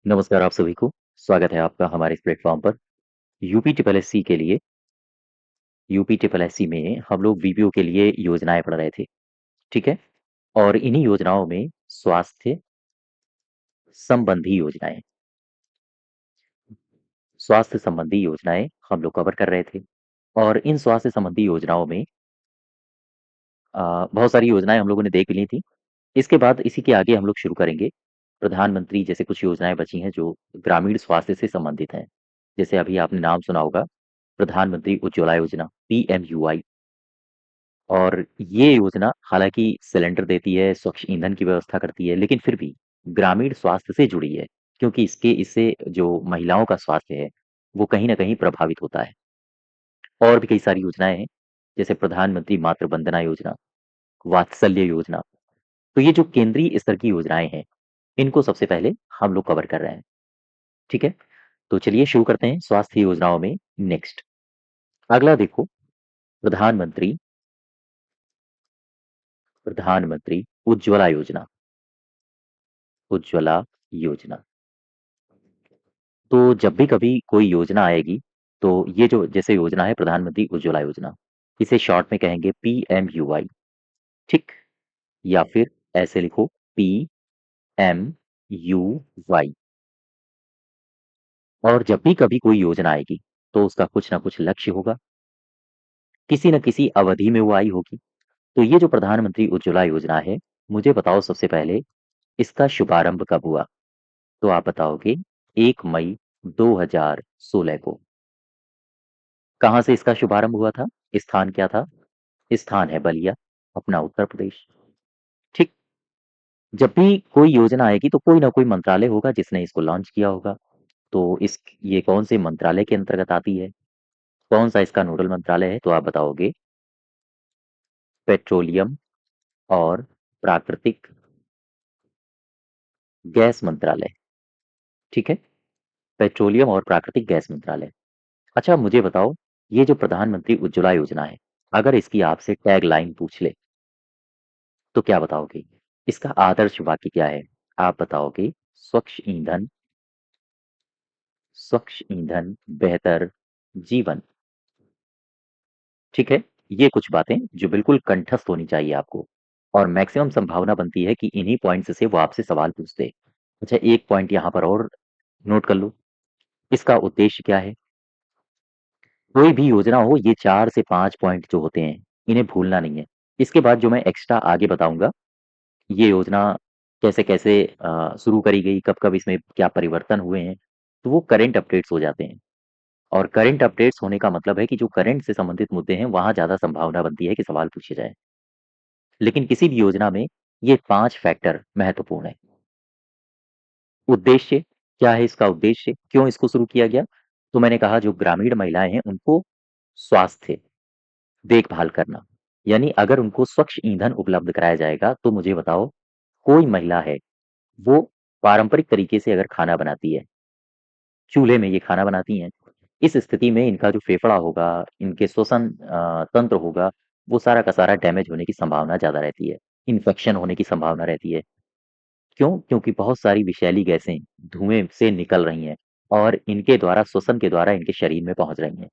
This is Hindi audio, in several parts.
नमस्कार आप सभी को। स्वागत है आपका हमारे इस प्लेटफ़ॉर्म पर। यूपी ट्रिपल एससी के लिए यूपी ट्रिपल एससी में हम लोग वीपीओ के लिए योजनाएँ पढ़ रहे थे, ठीक है? और इन्हीं योजनाओं में स्वास्थ्य संबंधी योजनाएँ स्वास्थ्य संबंधी योजनाएँ हम लोग कवर कर रहे थे। और इन स्वास्थ्य संबंधी योजनाओं में बहुत सारी योजनाएँ हम लोगों ने देख भी ली थी। इसके बाद इसी के आगे हम लोग शुरू करेंगे, प्रधानमंत्री जैसे कुछ योजनाएँ बची हैं जो ग्रामीण स्वास्थ्य से संबंधित हैं। जैसे अभी आपने नाम सुना होगा, प्रधानमंत्री उज्ज्वला योजना, पीएमयूवाई। और ये योजना हालाँकि सिलेंडर देती है, स्वच्छ ईंधन की व्यवस्था करती है, लेकिन फिर भी ग्रामीण स्वास्थ्य से जुड़ी है, क्योंकि इससे जो महिलाओं का स्वास्थ्य है, वो कहीं न कहीं प्रभावित होता है। और भी कई सारी योजनाएँ हैं, जैसे प्रधानमंत्री मातृ वंदना योजना, वात्सल्य योजना। तो ये जो केंद्रीय स्तर की योजनाएँ हैं, इनको सबसे पहले हम लोग कवर कर रहे हैं, ठीक है? तो चलिए शुरू करते हैं स्वास्थ्य योजनाओं में नेक्स्ट। अगला देखो, प्रधानमंत्री प्रधानमंत्री उज्ज्वला योजना, उज्ज्वला योजना। तो जब भी कभी कोई योजना आएगी, तो ये जो जैसे योजना है प्रधानमंत्री उज्ज्वला योजना, इसे शॉर्ट में कहेंगे पीएमयूवाई, ठीक? या फिर ऐसे लिखो पीएमयूवाई। और जब भी कभी कोई योजना आएगी, तो उसका कुछ ना कुछ लक्ष्य होगा, किसी न किसी अवधि में वो आई होगी। तो ये जो प्रधानमंत्री उज्ज्वला योजना है, मुझे बताओ सबसे पहले इसका शुभारंभ कब हुआ? तो आप बताओगे 1 मई 2016 को। कहाँ से इसका शुभारंभ हुआ था? स्थान क्या था? स्थान है बलिया, अपना उत्तर प्रदेश। ठीक। जब भी कोई योजना आएगी तो कोई ना कोई मंत्रालय होगा जिसने इसको लॉन्च किया होगा। तो इस ये कौन से मंत्रालय के अंतर्गत आती है? कौन सा इसका नोडल मंत्रालय है? तो आप बताओगे पेट्रोलियम और प्राकृतिक गैस मंत्रालय। ठीक है? पेट्रोलियम और प्राकृतिक गैस मंत्रालय। अच्छा मुझे बताओ, ये जो प्रधानमंत्री उज्ज्वला योजना है, अगर इसकी आपसे टैग लाइन पूछ ले, तो क्या बताओगे? इसका आदर्श वाक्य क्या है? आप बताओगे स्वच्छ ईंधन, बेहतर जीवन। ठीक है? ये कुछ बातें जो बिल्कुल कंठस्थ होनी चाहिए आपको। और मैक्सिमम संभावना बनती है कि इन्हीं पॉइंट्स से वो आपसे सवाल पूछ दे। अच्छा एक पॉइंट यहाँ पर और नोट कर लो, इसका उद्देश्य क्या है? कोई भी योजना हो ये 4 से 5 पॉइंट जो होते हैं, इन्हें भूलना नहीं है। इसके बाद जो मैं एक्स्ट्रा आगे बताऊँगा, ये योजना कैसे-कैसे शुरू करी गई, कब-कब इसमें क्या परिवर्तन हुए हैं, तो वो करंट अपडेट्स हो जाते हैं। और करंट अपडेट्स होने का मतलब है कि जो करंट से संबंधित मुद्दे हैं, वहाँ ज़्यादा संभावना बनती है कि सवाल पूछे जाएँ। लेकिन किसी भी योजना में ये 5 फैक्टर महत्वपूर्ण हैं। उद्देश्य, क्या है इसका उद्देश्य? क्यों इसको शुरू किया गया? तो मैंने कहा जो ग्रामीण महिलाएँ हैं, उनको स्वास्थ्य देखभाल करना, यानी अगर उनको स्वच्छ ईंधन उपलब्ध कराया जाएगा, तो मुझे बताओ, कोई महिला है, वो पारंपरिक तरीके से अगर खाना बनाती है, चूल्हे में ये खाना बनाती हैं, इस स्थिति में इनका जो फेफड़ा होगा, इनके श्वसन तंत्र होगा, वो सारा का सारा डैमेज होने की संभावना ज़्यादा रहती है, इन्फेक्शन होने की संभावना रहती है। क्यों? क्योंकि बहुत सारी विषैली गैसें धुएँ से निकल रही हैं और इनके द्वारा श्वसन के द्वारा इनके शरीर में पहुँच रही हैं।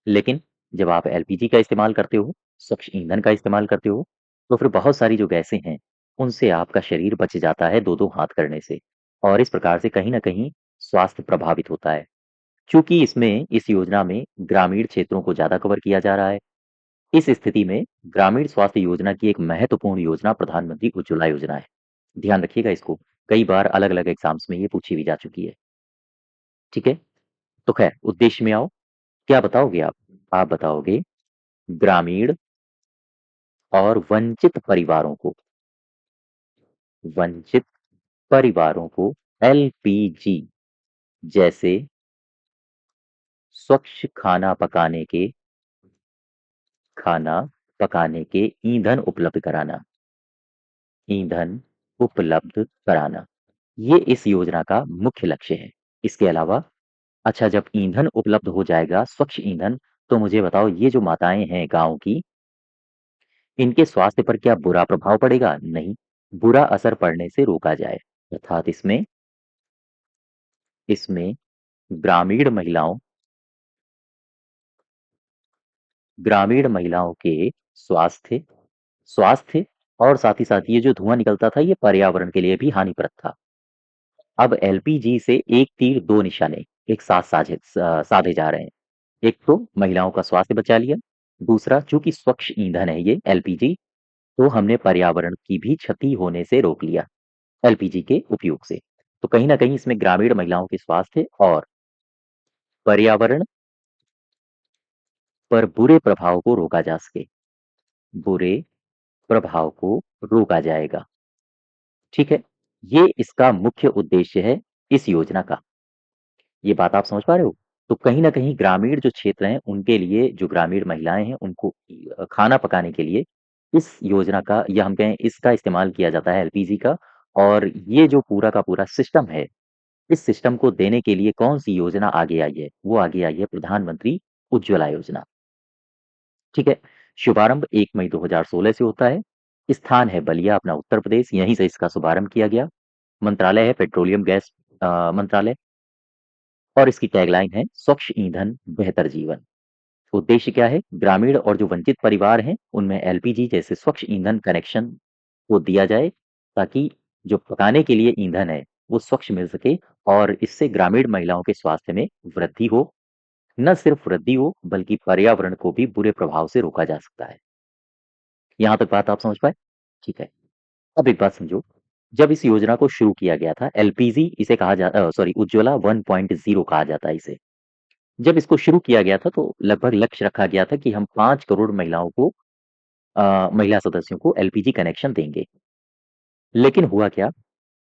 लेकिन जब आप एलपीजी का इस्तेमाल करते हो, स्वच्छ ईंधन का इस्तेमाल करते हो, तो फिर बहुत सारी जो गैसें हैं, उनसे आपका शरीर बच जाता है 2-2 हाथ करने से और इस प्रकार से कहीं न कहीं स्वास्थ्य प्रभावित होता है। चूँकि इस योजना में ग्रामीण क्षेत्रों को ज़्यादा कवर किया जा रहा है, इस स्थिति में ग्रामीण स्वास्थ्य योजना की एक महत्वपूर्ण योजना प्रधानमंत्री उज्ज्वला योजना है। ध्यान रखिएगा इसको, कई बार अलग-अलग एग्ज़ाम्स में ये पूछी भी जा चुकी है। ठीक है? तो ख़ैर उद्देश्य में आओ, क्या बताओगे आप? आप बताओगे ग्रामीण और वंचित परिवारों को एलपीजी जैसे स्वच्छ खाना पकाने के ईंधन उपलब्ध कराना। ये इस योजना का मुख्य लक्ष्य है। इसके अलावा अच्छा जब ईंधन उपलब्ध हो जाएगा, स्वच्छ ईंधन, तो मुझे बताओ ये जो माताएँ हैं गाँव की, इनके स्वास्थ्य पर क्या बुरा प्रभाव पड़ेगा? नहीं, बुरा असर पड़ने से रोका जाए। अर्थात इसमें इसमें ग्रामीण महिलाओं ग्रामीण महिलाओं के स्वास्थ्य स्वास्थ्य और साथ ही साथ ये जो धुआं निकलता था ये पर्यावरण के लिए भी हानिप्रद था। अब एलपीजी से एक तीर दो निशाने एक साथ साधे जा रहे हैं। एक तो महिलाओं का स्वास्थ्य बचा लिया, दूसरा चूंकि स्वच्छ ईंधन है ये एलपीजी, तो हमने पर्यावरण की भी क्षति होने से रोक लिया एलपीजी के उपयोग से। तो कहीं ना कहीं इसमें ग्रामीण महिलाओं के स्वास्थ्य और पर्यावरण पर बुरे प्रभाव को रोका जा सके, बुरे प्रभाव को रोका जाएगा। ठीक है, ये इसका मुख्य उद्देश्य है इस योजना का। ये बात आप समझ पा रहे हो? तो कहीं न कहीं ग्रामीण जो क्षेत्र हैं, उनके लिए जो ग्रामीण महिलाएँ हैं, उनको खाना पकाने के लिए इस योजना का या हम कहें इसका इस्तेमाल किया जाता है एलपीजी का। और ये जो पूरा का पूरा सिस्टम है, इस सिस्टम को देने के लिए कौन-सी योजना आगे आई है? वो आगे आई है प्रधानमंत्री उज्ज्वला योजना। ठीक है? शुभारंभ 1 मई 2016 से होता है। स्थान है बलिया अपना उत्तर प्रदेश, यहीं से इसका शुभारंभ किया गया। मंत्रालय है पेट्रोलियम गैस मंत्रालय। और इसकी टैगलाइन है स्वच्छ ईंधन बेहतर जीवन। उद्देश्य क्या है? ग्रामीण और जो वंचित परिवार हैं उनमें एलपीजी जैसे स्वच्छ ईंधन कनेक्शन को दिया जाए, ताकि जो पकाने के लिए ईंधन है वो स्वच्छ मिल सके और इससे ग्रामीण महिलाओं के स्वास्थ्य में वृद्धि हो। न सिर्फ वृद्धि हो बल्कि पर्यावरण को भी बुरे प्रभाव से रोका जा सकता है। यहाँ तक बात आप समझ पाए? ठीक है। अब एक बात समझो, जब इस योजना को शुरू किया गया था एलपीजी इसे सॉरी उज्ज्वला 1.0 कहा जाता है इसे। जब इसको शुरू किया गया था तो लगभग लक्ष्य रखा गया था कि हम 5 करोड़ महिलाओं को महिला सदस्यों को एलपीजी कनेक्शन देंगे। लेकिन हुआ क्या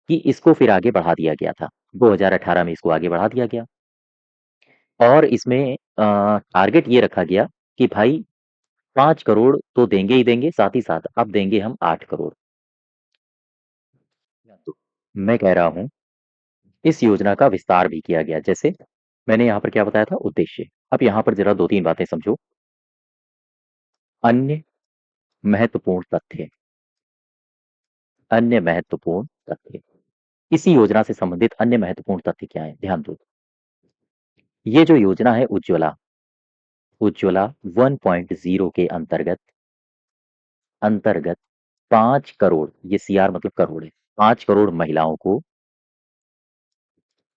कि इसको फिर आगे बढ़ा दिया गया था। 2018 में इसको आगे बढ़ा दिया गया और इसमें टारगेट ये रखा गया कि भाई 5 करोड़ तो देंगे ही देंगे, साथ ही साथ अब देंगे हम 8 करोड़। तो मैं कह रहा हूँ इस योजना का विस्तार भी किया गया। जैसे मैंने यहाँ पर क्या बताया था उद्देश्य। अब यहाँ पर ज़रा 2-3 बातें समझो। अन्य महत्वपूर्ण तथ्य अन्य महत्वपूर्ण तथ्य। इसी योजना से संबंधित अन्य महत्वपूर्ण तथ्य क्या है? ध्यान दो। ये जो योजना है उज्ज्वला 1.0 के अंतर्गत अंतर्गत 5 करोड़, ये सीआर मतलब करोड़ है, 5 करोड़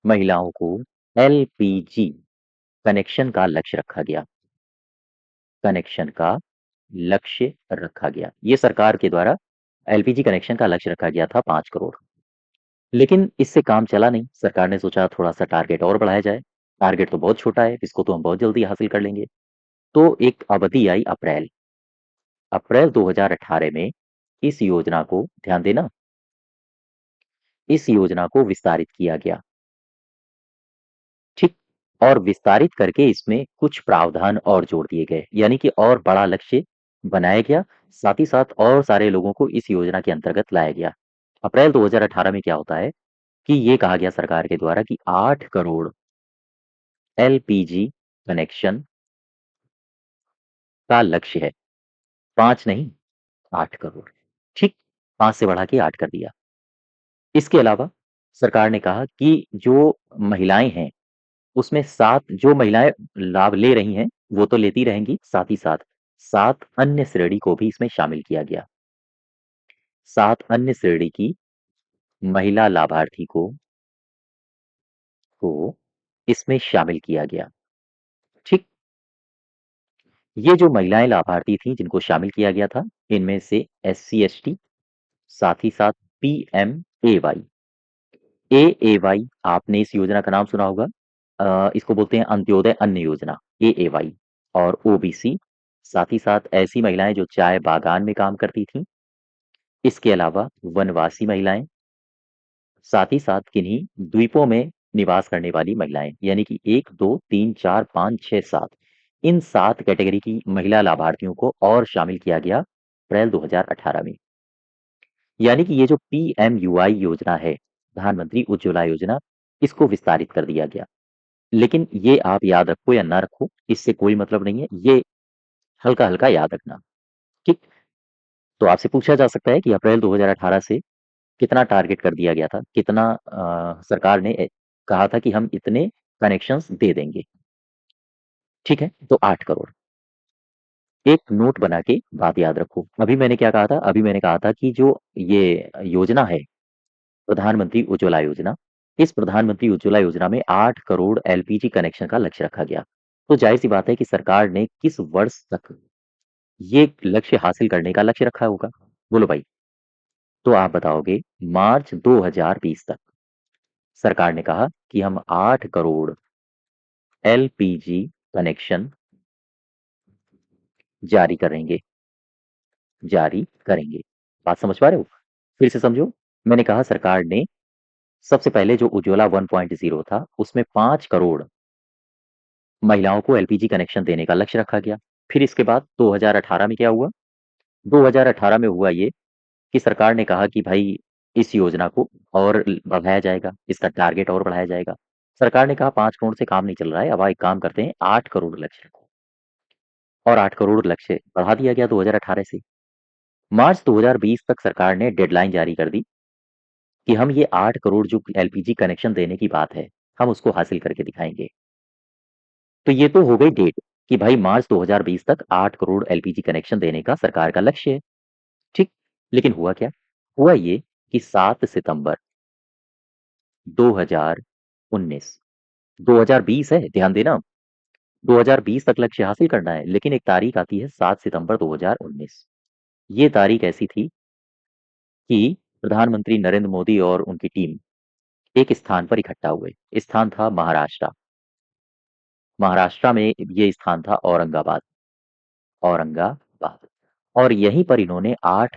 महिलाओं को एलपीजी कनेक्शन का लक्ष्य रखा गया। कनेक्शन का लक्ष्य रखा गया। ये सरकार के द्वारा एलपीजी कनेक्शन का लक्ष्य रखा गया था 5 करोड़। लेकिन इससे काम चला नहीं। सरकार ने सोचा थोड़ा-सा टारगेट और बढ़ाया जाए। टारगेट तो बहुत छोटा है, इसको तो हम बहुत जल्दी हासिल कर लेंगे। तो एक अवधि आई अप्रैल 2018 में इस योजना को ध्यान देना, इस योजना को विस्तारित किया गया। ठीक? और विस्तारित करके इसमें कुछ प्रावधान और जोड़ दिए गए, यानी कि और बड़ा लक्ष्य बनाया गया, साथ ही साथ और सारे लोगों को इस योजना के अंतर्गत लाया गया। अप्रैल 2018 में क्या होता है कि ये कहा गया सरकार के द्वारा कि 8 करोड़ एलपीजी कनेक्शन का लक्ष्य है। 5 नहीं, 8 करोड़। ठीक? 5 से बढ़ा के 8 कर दिया। इसके अलावा सरकार ने कहा कि जो महिलाएँ हैं, उसमें 7 जो महिलाएँ लाभ ले रही हैं, वो तो लेती रहेंगी, साथ ही साथ 7 अन्य श्रेणी को भी इसमें शामिल किया गया। 7 अन्य श्रेणी की महिला लाभार्थी को इसमें शामिल किया गया। ठीक? ये जो महिलाएँ लाभार्थी थीं, जिनको शामिल किया गया था, इनमें से एससी-एसटी, साथ ही साथ पीएमएवाई। एएवाई आपने इस योजना का नाम सुना होगा। इसको बोलते हैं अंत्योदय अन्न योजना, एएवाई। और ओबीसी, साथ ही साथ ऐसी महिलाएँ जो चाय बागान में काम करती थीं। इसके अलावा वनवासी महिलाएँ, साथ ही साथ किन्हीं द्वीपों में निवास करने वाली महिलाएँ, यानी कि 1, 2, 3, 4, 5, 6, 7 इन 7 कैटेगरी की महिला लाभार्थियों को और शामिल किया गया अप्रैल 2018 में। यानी कि ये जो पीएमयूवाई योजना है, प्रधानमंत्री उज्ज्वला योजना, इसको विस्तारित कर दिया गया। लेकिन ये आप याद रखो या ना रखो, इससे कोई मतलब नहीं है। ये हल्का-हल्का याद रखना, ठीक? तो आपसे पूछा जा सकता है कि अप्रैल 2018 से कितना टारगेट कर दिया गया था? कितना सरकार ने कहा था कि हम इतने कनेक्शंस दे देंगे। ठीक है? तो 8 करोड़। एक नोट बना के बात याद रखो। अभी मैंने क्या कहा था? अभी मैंने कहा था कि जो ये योजना है, प्रधानमंत्री उज्ज्वला योजना, इस प्रधानमंत्री उज्ज्वला योजना में 8 करोड़ एलपीजी कनेक्शन का लक्ष्य रखा गया। तो ज़ाहिर-सी बात है कि सरकार ने किस वर्ष तक ये लक्ष्य हासिल करने का लक्ष्य रखा होगा? बोलो भाई। तो आप बताओगे मार्च 2020 तक सरकार ने कहा कि हम 8 करोड़ एलपीजी कनेक्शन जारी करेंगे, जारी करेंगे। बात समझ पा रहे हो? फिर से समझो। मैंने कहा सरकार ने सबसे पहले जो उज्ज्वला 1.0 था, उसमें 5 करोड़ महिलाओं को एलपीजी कनेक्शन देने का लक्ष्य रखा गया। फिर इसके बाद 2018 में क्या हुआ? 2018 में हुआ ये कि सरकार ने कहा कि भाई इस योजना को और बढ़ाया जाएगा, इसका टारगेट और बढ़ाया जाएगा। सरकार ने कहा 5 करोड़ से काम नहीं चल रहा है, अब एक काम करते हैं 8 करोड़ लक्ष्य रखो और 8 करोड़ लक्ष्य बढ़ा दिया गया 2018 से। मार्च 2020 तक सरकार ने डेडलाइन जारी कर दी कि हम ये 8 करोड़ जो एलपीजी कनेक्शन देने की बात है, हम उसको हासिल करके दिखाएँगे। तो ये तो हो गई डेट कि भाई मार्च 2020 तक 8 करोड़ एलपीजी कनेक्शन देने का सरकार का लक्ष्य है, ठीक? लेकिन हुआ क्या? हुआ ये कि 7 सितंबर 2019 2020 है, ध्यान देना। 2020 तक लक्ष्य हासिल करना है, लेकिन एक तारीख आती है 7 सितंबर 2019। ये तारीख ऐसी थी कि प्रधानमंत्री नरेंद्र मोदी और उनकी टीम एक स्थान पर इकट्ठा हुए। स्थान था महाराष्ट्र। महाराष्ट्र में ये स्थान था औरंगाबाद, औरंगाबाद। और यहीं पर इन्होंने 8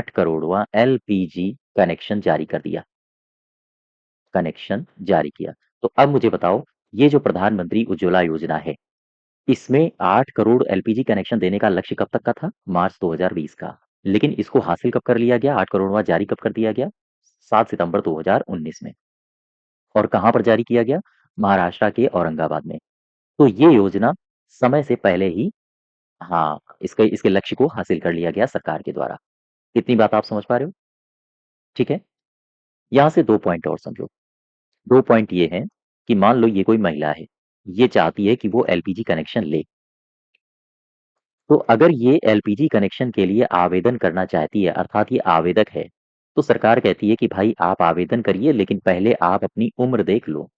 करोड़वां एलपीजी कनेक्शन जारी कर दिया, कनेक्शन जारी किया। तो अब मुझे बताओ, ये जो प्रधानमंत्री उज्ज्वला योजना है, इसमें 8 करोड़ एलपीजी कनेक्शन देने का लक्ष्य कब तक का था? मार्च 2020 का। लेकिन इसको हासिल कब कर लिया गया? 8 करोड़वां जारी कब कर दिया गया? 7 सितंबर 2019 में। और कहाँ पर जारी किया गया? महाराष्ट्र के औरंगाबाद में। तो ये योजना समय से पहले ही हाँ, इसके इसके लक्ष्य को हासिल कर लिया गया सरकार के द्वारा। इतनी बात आप समझ पा रहे हो? ठीक है? यहाँ से 2 पॉइंट और समझो। 2 पॉइंट ये हैं कि मान लो ये कोई महिला है, ये चाहती है कि वो एलपीजी कनेक्शन ले। तो अगर ये एलपीजी कनेक्शन के लिए आवेदन करना चाहती है, अर्थात ये आवेदक है, तो सरकार कहती है कि भाई आप आवेदन करिए लेकिन पहले आप अपनी उम्र देख लो।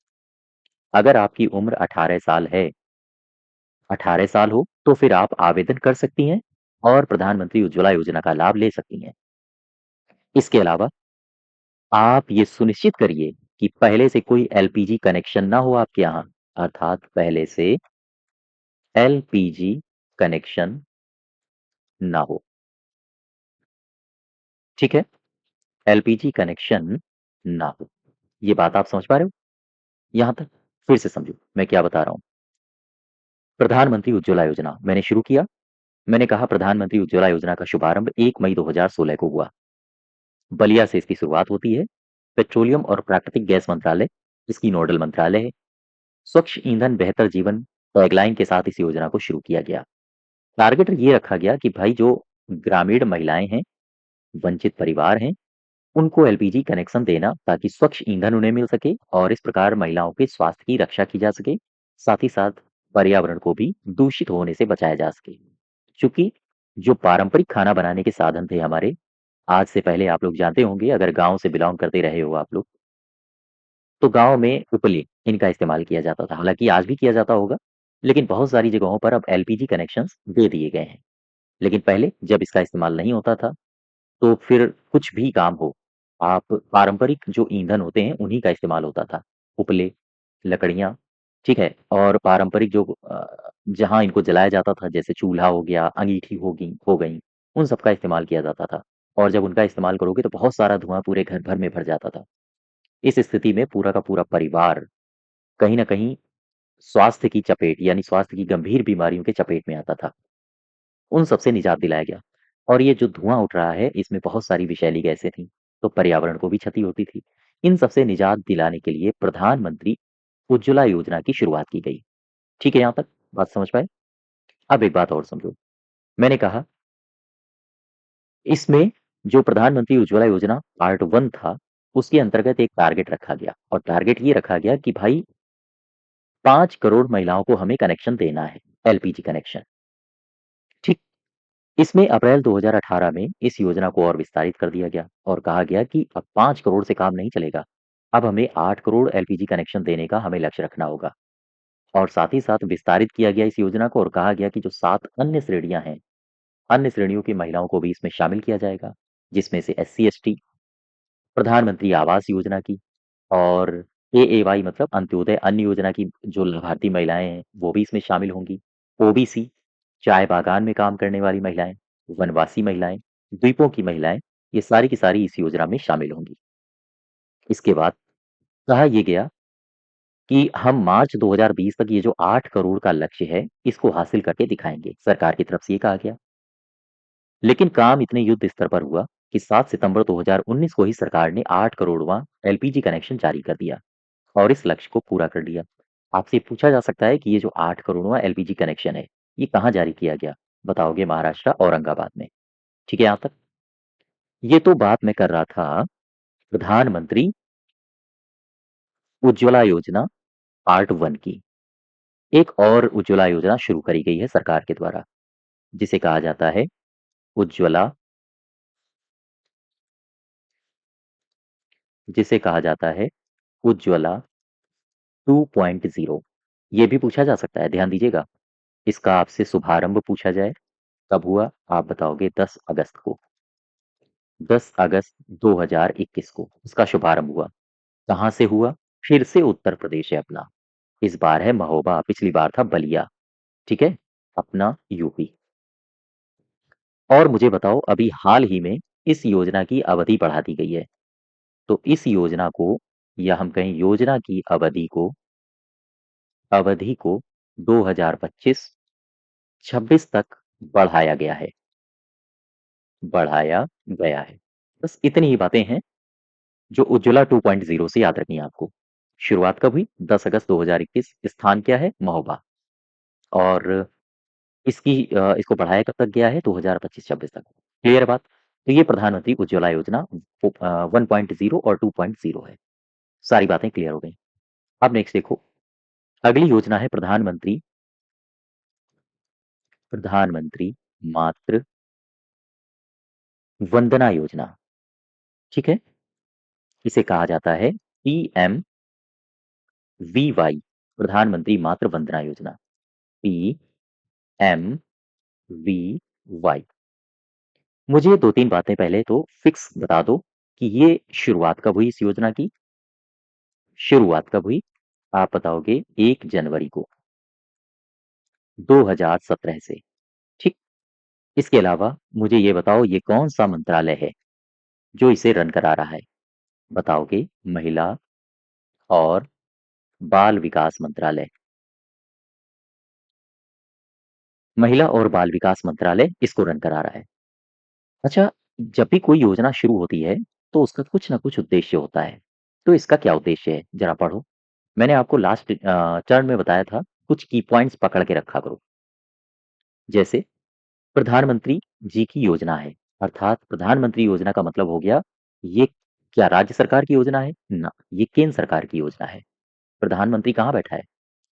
अगर आपकी उम्र 18 साल है, 18 साल हो, तो फिर आप आवेदन कर सकती हैं और प्रधानमंत्री उज्ज्वला योजना का लाभ ले सकती हैं। इसके अलावा आप ये सुनिश्चित करिए कि पहले से कोई एलपीजी कनेक्शन ना हो आपके यहाँ, अर्थात पहले से एलपीजी कनेक्शन ना हो। ठीक है? एलपीजी कनेक्शन ना हो। ये बात आप समझ पा रहे हो? यहाँ तक? फिर से समझो, मैं क्या बता रहा हूँ। प्रधानमंत्री उज्ज्वला योजना मैंने शुरू किया। मैंने कहा प्रधानमंत्री उज्ज्वला योजना का शुभारंभ 1 मई 2016 को हुआ। बलिया से इसकी शुरुआत होती है। पेट्रोलियम और प्राकृतिक गैस मंत्रालय इसकी नोडल मंत्रालय है। स्वच्छ ईंधन बेहतर जीवन टैगलाइन के साथ इस योजना को शुरू किया गया। टारगेट ये रखा गया कि भाई जो ग्रामीण महिलाएं हैं, वंचित परिवार हैं, उनको एलपीजी कनेक्शन देना ताकि स्वच्छ ईंधन उन्हें मिल सके और इस प्रकार महिलाओं के स्वास्थ्य की रक्षा की जा सके। साथ ही साथ पर्यावरण को भी दूषित होने से बचाया जा सके। चूंकि जो पारंपरिक खाना बनाने के साधन थे हमारे, आज से पहले आप लोग जानते होंगे अगर गांव से बिलोंग करते रहे हो आप लोग, तो गांव में उपले इनका इस्तेमाल किया जाता था। हालांकि आज भी किया जाता होगा, लेकिन बहुत सारी जगहों पर अब एलपीजी कनेक्शंस दे दिए गए हैं। लेकिन पहले जब इसका इस्तेमाल नहीं होता था, तो फिर कुछ भी काम हो, आप पारंपरिक जो ईंधन होते हैं, उन्हीं का इस्तेमाल होता था। उपले, लकड़ियाँ, ठीक है? और पारंपरिक जो जहाँ इनको जलाया जाता था, जैसे चूल्हा हो गया, अंगीठी हो गईं, उन सब का इस्तेमाल किया जाता था। और जब उनका इस्तेमाल करोगे, तो बहुत सारा धुआँ पूरे घर भर में भर जाता था। इस स्थिति में पूरा का पूरा परिवार कहीं न कहीं स्वास्थ्य की चपेट यानी स्वास्थ्य की गंभीर बीमारियों के चपेट में आता था। उन सबसे निजात दिलाया गया। और ये जो धुआँ उठ रहा है, इसमें बहुत सारी विषैली गैसें थीं, तो पर्यावरण को भी क्षति होती थी। इन सबसे निजात दिलाने के लिए प्रधानमंत्री उज्ज्वला योजना की शुरुआत की गई। ठीक है यहाँ तक? बात समझ पाए? अब एक बात और समझो। मैंने कहा इसमें जो प्रधानमंत्री उज्ज्वला योजना पार्ट 1 था, उसके अंतर्गत एक टारगेट रखा गया और टारगेट ये रखा गया कि भाई 5 करोड़ महिलाओं को हमें कनेक्शन देना है, एलपीजी कनेक्शन। ठीक, इसमें अप्रैल 2018 में इस योजना को और विस्तारित कर दिया गया और कहा गया कि अब 5 करोड़ से काम नहीं चलेगा। अब हमें 8 करोड़ एलपीजी कनेक्शन देने का हमें लक्ष्य रखना होगा और साथ ही साथ विस्तारित किया गया इस योजना को और कहा गया कि जो 7 अन्य श्रेणियां हैं, अन्य श्रेणियों की महिलाओं को भी इसमें शामिल किया जाएगा, जिसमें से एससी-एसटी, प्रधानमंत्री आवास योजना की और एएवाई मतलब अंत्योदय अन्न योजना की जो लाभार्थी महिलाएं हैं, वो भी इसमें शामिल होंगी। ओबीसी, चाय बागान में काम करने वाली महिलाएं, वनवासी महिलाएं, द्वीपों की महिलाएं, ये सारी की सारी इस योजना में शामिल होंगी। इसके बाद कहा यह गया कि हम मार्च 2020 तक ये जो 8 करोड़ का लक्ष्य है, इसको हासिल करके दिखाएंगे। सरकार की तरफ से ये कहा गया। लेकिन काम इतने युद्ध स्तर पर हुआ कि 7 सितंबर 2019 को ही सरकार ने 8 करोड़वां एलपीजी कनेक्शन जारी कर दिया और इस लक्ष्य को पूरा कर लिया। आपसे पूछा जा सकता है कि ये जो 8 करोड़वां एलपीजी कनेक्शन है, ये कहाँ जारी किया गया? बताओगे महाराष्ट्र, औरंगाबाद में। ठीक है यहाँ तक? ये तो बात मैं कर रहा था प्रधानमंत्री उज्ज्वला योजना पार्ट 1 की। एक और उज्ज्वला योजना शुरू करी गई है सरकार के द्वारा, जिसे कहा जाता है उज्ज्वला जिसे कहा जाता है उज्ज्वला 2.0। ये भी पूछा जा सकता है, ध्यान दीजिएगा। इसका आपसे शुभारंभ पूछा जाए, कब हुआ? आप बताओगे 10 अगस्त को। 10 अगस्त 2021 को इसका शुभारंभ हुआ। कहाँ से हुआ? फिर से उत्तर प्रदेश है अपना। इस बार है महोबा, पिछली बार था बलिया। ठीक है? अपना यूपी। और मुझे बताओ अभी हाल ही में इस योजना की अवधि बढ़ा दी गई है। तो इस योजना को या हम कहें योजना की अवधि को 2025-26 तक बढ़ाया गया है। बढ़ाया गया है। बस इतनी ही बातें हैं जो उज्ज्वला 2.0 से याद रखनी है आपको। शुरुआत कब हुई? 10 अगस्त 2021। स्थान क्या है? महोबा। और इसको बढ़ाया कब तक गया है? 2025-26 तक। क्लियर है बात? तो ये प्रधानमंत्री उज्ज्वला योजना 1.0 और 2.0 है। सारी बातें क्लियर हो गई। अब नेक्स्ट देखो, अगली योजना है प्रधानमंत्री मातृ वंदना योजना। ठीक है? इसे कहा जाता है पीएम वीवाई, प्रधानमंत्री मातृ वंदना योजना। PM VY. मुझे 2-3 बातें पहले तो फिक्स बता दो कि ये शुरुआत कब हुई इस योजना की? शुरुआत कब हुई? आप बताओगे 1 जनवरी को 2017 से। ठीक? इसके अलावा मुझे ये बताओ ये कौन-सा मंत्रालय है जो इसे रन करा रहा है? बताओगे महिला और बाल विकास मंत्रालय। महिला और बाल विकास मंत्रालय इसको रन करा रहा है। अच्छा, जब भी कोई योजना शुरू होती है, तो उसका कुछ ना कुछ उद्देश्य होता है। तो इसका क्या उद्देश्य है? ज़रा पढ़ो। मैंने आपको लास्ट टर्न में बताया था, कुछ की पॉइंट्स पकड़ के रखा करो। जैसे प्रधानमंत्री जी की योजना है, अर्थात प्रधानमंत्री योजना का मतलब हो गया, ये क्या राज्य सरकार की योजना है? ना, ये केंद्र सरकार की योजना है। प्रधानमंत्री कहाँ बैठा है?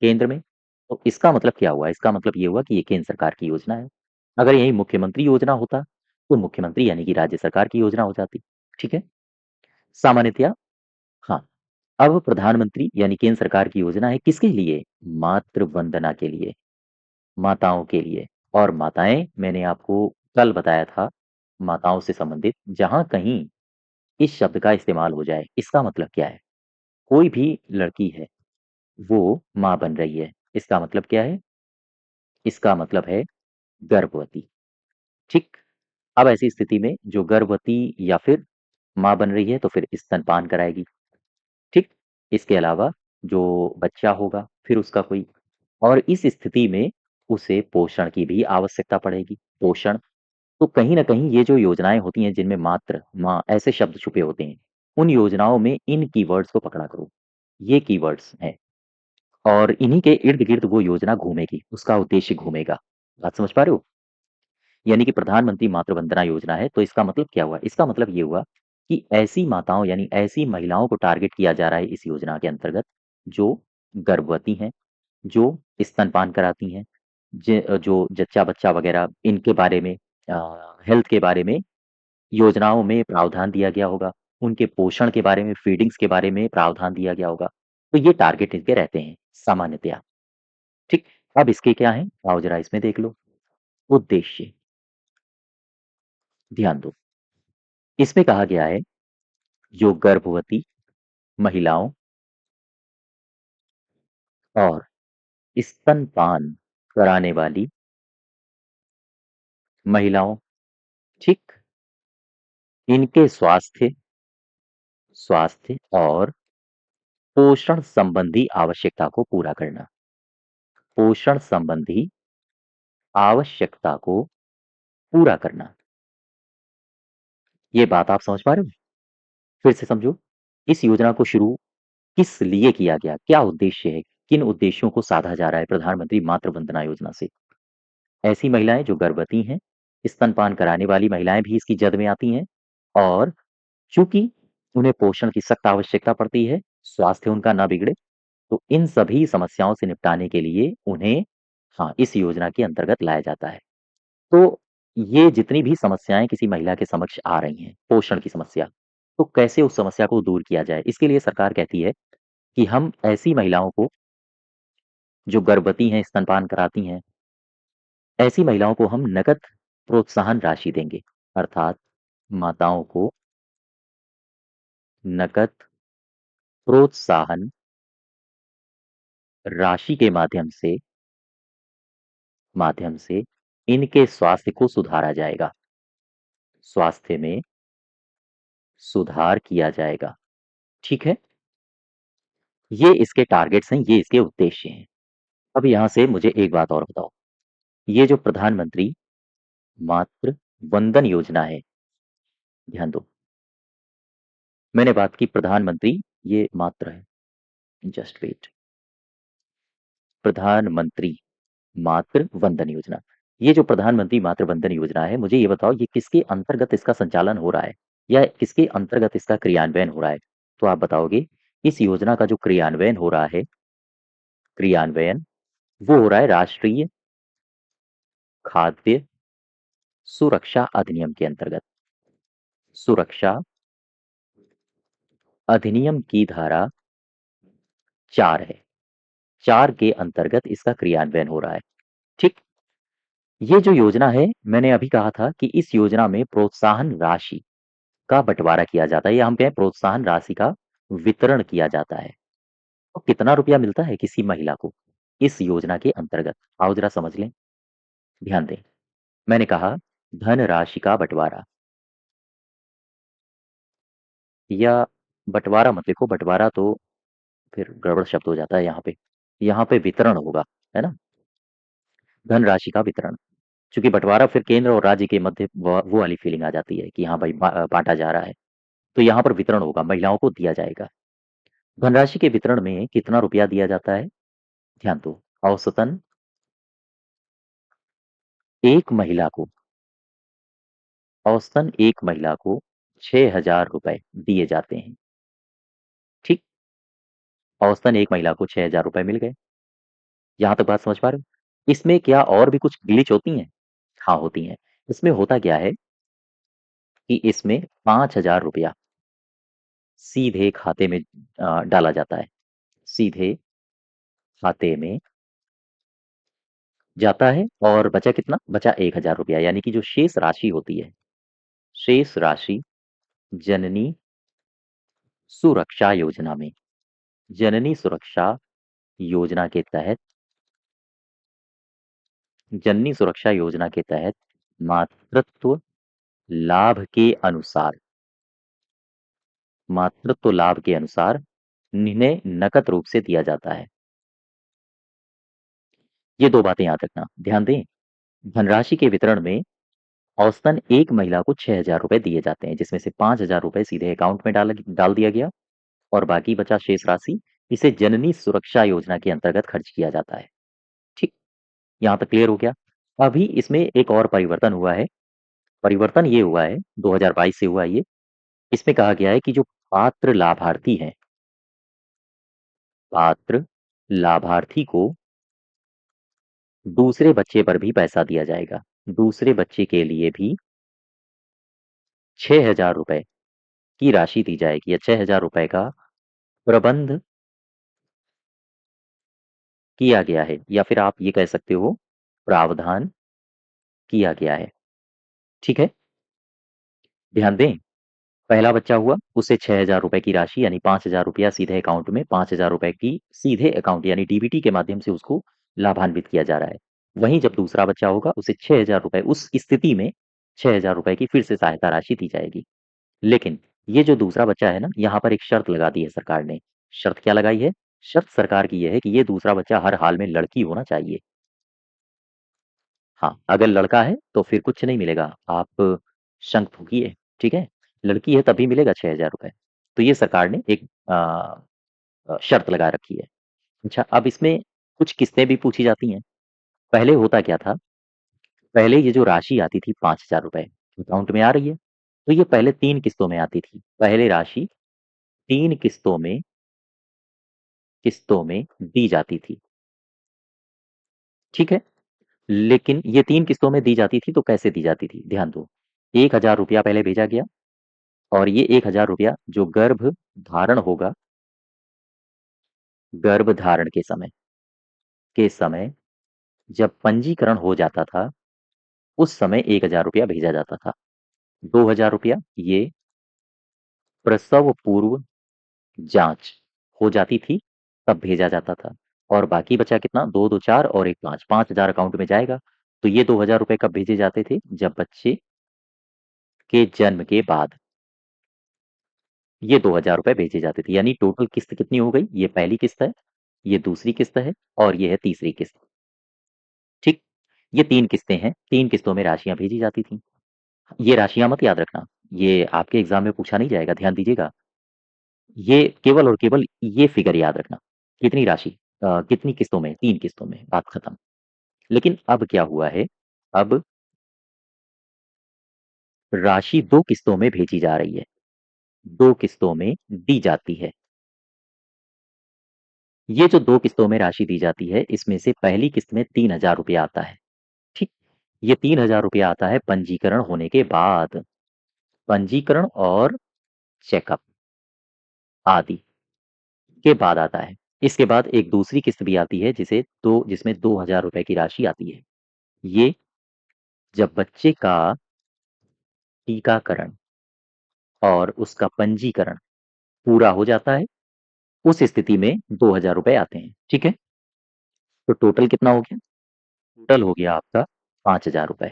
केंद्र में। तो इसका मतलब क्या हुआ? इसका मतलब ये हुआ कि ये केंद्र सरकार की योजना है। अगर यही मुख्यमंत्री योजना होता, तो मुख्यमंत्री यानी कि राज्य सरकार की योजना हो जाती। ठीक है? सामान्यतया हाँ, अब प्रधानमंत्री यानी केंद्र सरकार की योजना है किसके लिए? मातृ वंदना के लिए, माताओं के लिए। और माताएँ मैंने आपको कल बताया था, माताओं से संबंधित जहाँ कहीं इस शब्द का इस्तेमाल हो जाए, इसका मतलब क्या है? कोई भी लड़की है, वो माँ बन रही है। इसका मतलब क्या है? इसका मतलब है गर्भवती। ठीक? अब ऐसी स्थिति में जो गर्भवती या फिर माँ बन रही है तो फिर स्तनपान कराएगी। ठीक? इसके अलावा जो बच्चा होगा फिर उसका कोई और इस स्थिति में उसे पोषण की भी आवश्यकता पड़ेगी। पोषण, तो कहीं न कहीं ये जो योजनाएँ होती हैं जिनमें मातृ, माँ ऐसे शब्द छुपे होते हैं, उन योजनाओं में इन कीवर्ड्स को पकड़ा करो। ये कीवर्ड्स हैं और इन्हीं के इर्द-गिर्द वो योजना घूमेगी, उसका उद्देश्य घूमेगा। बात समझ पा रहे हो? यानी कि प्रधानमंत्री मातृ वंदना योजना है, तो इसका मतलब क्या हुआ? इसका मतलब ये हुआ कि ऐसी माताओं यानी ऐसी महिलाओं को टारगेट किया जा रहा है इस योजना के अंतर्गत, जो गर्भवती हैं, जो स्तनपान कराती हैं, जो जच्चा-बच्चा वगैरह इनके बारे में हेल्थ के बारे में योजनाओं में प्रावधान दिया गया होगा, उनके पोषण के बारे में, फीडिंग्स के बारे में प्रावधान दिया गया होगा। तो ये टारगेट इनके रहते हैं सामान्यतया, ठीक? अब इसके क्या हैं? आओ ज़रा इसमें देख लो। उद्देश्य, ध्यान दो। इसमें कहा गया है, जो गर्भवती महिलाओं और स्तनपान कराने वाली महिलाओं, ठीक? इनके स्वास्थ्य और पोषण संबंधी आवश्यकता को पूरा करना। पोषण संबंधी आवश्यकता को पूरा करना। ये बात आप समझ पा रहे हो? फिर से समझो। इस योजना को शुरू किस लिए किया गया? क्या उद्देश्य है? किन उद्देश्यों को साधा जा रहा है प्रधानमंत्री मातृ वंदना योजना से? ऐसी महिलाएँ जो गर्भवती हैं, स्तनपान कराने वाली महिलाएँ भी इसकी जद में आती हैं और चूँकि उन्हें पोषण की सख्त आवश्यकता पड़ती है, स्वास्थ्य उनका ना बिगड़े, तो इन सभी समस्याओं से निपटाने के लिए उन्हें हाँ, इस योजना के अंतर्गत लाया जाता है। तो ये जितनी भी समस्याएँ किसी महिला के समक्ष आ रही हैं, पोषण की समस्या, तो कैसे उस समस्या को दूर किया जाए? इसके लिए सरकार कहती है कि हम ऐसी महिलाओं को जो गर्भवती हैं, स्तनपान कराती हैं, ऐसी महिलाओं को हम नकद प्रोत्साहन राशि देंगे। अर्थात माताओं को नकद प्रोत्साहन राशि के माध्यम से इनके स्वास्थ्य को सुधारा जाएगा। स्वास्थ्य में सुधार किया जाएगा। ठीक है? ये इसके टारगेट्स हैं, ये इसके उद्देश्य हैं। अब यहाँ से मुझे एक बात और बताओ, ये जो प्रधानमंत्री मातृ वंदन योजना है, ध्यान दो। मैंने बात की प्रधानमंत्री, ये मातृ है, जस्ट वेट। प्रधानमंत्री मातृ वंदन योजना। ये जो प्रधानमंत्री मातृ वंदन योजना है, मुझे ये बताओ ये किसके अंतर्गत इसका संचालन हो रहा है? या किसके अंतर्गत इसका क्रियान्वयन हो रहा है? तो आप बताओगे, इस योजना का जो क्रियान्वयन हो रहा है, क्रियान्वयन वो हो रहा है राष्ट्रीय खाद्य सुरक्षा अधिनियम के अंतर्गत। सुरक्षा अधिनियम की धारा 4 है। 4 के अंतर्गत इसका क्रियान्वयन हो रहा है। ठीक? ये जो योजना है, मैंने अभी कहा था कि इस योजना में प्रोत्साहन राशि का बँटवारा किया जाता है या हम कहें प्रोत्साहन राशि का वितरण किया जाता है। तो कितना रुपया मिलता है किसी महिला को इस योजना के अंतर्गत? आओ ज़रा समझ लें, ध्यान दें। मैंने कहा धनराशि का बँटवारा या बँटवारा मत लिखो, बँटवारा तो फिर गड़बड़ शब्द हो जाता है यहाँ पे। यहाँ पे वितरण होगा, है ना? धनराशि का वितरण। चूँकि बँटवारा फिर केंद्र और राज्य के मध्य वो वाली फीलिंग आ जाती है कि हाँ भाई बाँटा जा रहा है। तो यहाँ पर वितरण होगा, महिलाओं को दिया जाएगा। धनराशि के वितरण में कितना रुपया दिया जाता है? ध्यान दो, औसतन एक महिला को एक महिला को 6,000 रुपए दिए जाते हैं, ठीक? औसतन एक महिला को 6,000 रुपए मिल गए। यहाँ तक बात समझ पा रहे हो? इसमें क्या और भी कुछ ग्लिच होती हैं? हाँ, होती हैं। इसमें होता क्या है कि इसमें 5,000 रुपया सीधे खाते में डाला जाता है। सीधे खाते में जाता है और बचा कितना? बचा 1,000 रुपया यानी कि जो शेष राशि होती है, शेष राशि जननी सुरक्षा योजना में जननी सुरक्षा योजना के तहत जननी सुरक्षा योजना के तहत मातृत्व लाभ के अनुसार मातृत्व लाभ के अनुसार इन्हें नकद रूप से दिया जाता है। ये 2 बातें याद रखना। ध्यान दें, धनराशि के वितरण में औसतन एक महिला को 6,000 रुपए दिए जाते हैं, जिसमें से 5,000 रुपए सीधे अकाउंट में डाल दिया गया और बाकी बचा शेष राशि इसे जननी सुरक्षा योजना के अंतर्गत खर्च किया जाता है। ठीक? यहाँ तक क्लियर हो गया? अभी इसमें एक और परिवर्तन हुआ है। परिवर्तन ये हुआ है, 2022 से हुआ है ये, इसमें कहा गया है कि जो पात्र लाभार्थी हैं, पात्र लाभार्थी को दूसरे बच्चे पर भी पैसा दिया जाएगा। दूसरे बच्चे के लिए भी 6,000 रुपए की राशि दी जाएगी या 6,000 रुपए का प्रबंध किया गया है या फिर आप ये कह सकते हो प्रावधान किया गया है। ठीक है? ध्यान दें, पहला बच्चा हुआ, उसे 6,000 रुपए की राशि यानी 5,000 रुपया सीधे अकाउंट में 5,000 रुपए की सीधे अकाउंट यानी डीबीटी के माध्यम से उसको लाभान्वित किया जा रहा है। वहीं जब दूसरा बच्चा होगा, उसे 6,000 रुपए उस स्थिति में 6,000 रुपए की फिर से सहायता राशि दी जाएगी। लेकिन ये जो दूसरा बच्चा है ना, यहाँ पर एक शर्त लगा दी है सरकार ने। शर्त क्या लगाई है? शर्त सरकार की ये है कि ये दूसरा बच्चा हर हाल में लड़की होना चाहिए। हाँ, अगर लड़का है तो फिर कुछ नहीं मिलेगा, आप शंख फूँकिए, ठीक है? लड़की है तभी मिलेगा 6,000 रुपए। तो ये सरकार ने एक शर्त लगा रखी है। अच्छा, अब इसमें कुछ किस्तें भी पूछी जाती हैं। पहले होता क्या था, पहले ये जो राशि आती थी 5,000 रुपए अकाउंट में आ रही है, तो ये पहले 3 किस्तों में आती थी। पहले राशि 3 किस्तों में दी जाती थी, ठीक है? लेकिन ये 3 किस्तों में दी जाती थी तो कैसे दी जाती थी? ध्यान दो, 1,000 रुपया पहले भेजा गया और ये 1,000 रुपया जो गर्भ होगा, गर्भ धारण के समय जब पंजीकरण हो जाता था, उस समय 1,000 रुपया भेजा जाता था। 2,000 रुपया ये प्रसव पूर्व जाँच हो जाती थी, तब भेजा जाता था और बाकी बचा कितना 2, 2 4 और 1 5, 5,000 अकाउंट में जाएगा। तो ये 2,000 रुपए कब भेजे जाते थे? जब बच्चे के जन्म के बाद ये 2,000 रुपए भेजे जाते थे। यानी टोटल किस्त कितनी हो गई? ये पहली किस्त है, ये दूसरी किस्त है और ये है तीसरी किस्त। ठीक? ये 3 किस्तें हैं, 3 किस्तों में राशियाँ भेजी जाती थीं। ये राशियाँ मत याद रखना, ये आपके एग्ज़ाम में पूछा नहीं जाएगा, ध्यान दीजिएगा। ये केवल और केवल ये फ़िगर याद रखना, कितनी राशि कितनी किस्तों में? 3 किस्तों में, बात खत्म। लेकिन अब क्या हुआ है, अब राशि 2 किस्तों में भेजी जा रही है, 2 किस्तों में दी जाती है। ये जो 2 किस्तों में राशि दी जाती है, इसमें से पहली किस्त में 3,000 रुपया आता है, ठीक? ये 3,000 रुपया आता है पंजीकरण होने के बाद, पंजीकरण और चेकअप आदि के बाद आता है। इसके बाद एक दूसरी किस्त भी आती है जिसमें 2,000 रुपए की राशि आती है। ये जब बच्चे का टीकाकरण और उसका पंजीकरण पूरा हो जाता है, उस स्थिति में 2,000 रुपए आते हैं, ठीक है? तो टोटल कितना हो गया? टोटल हो गया आपका 5,000 रुपए।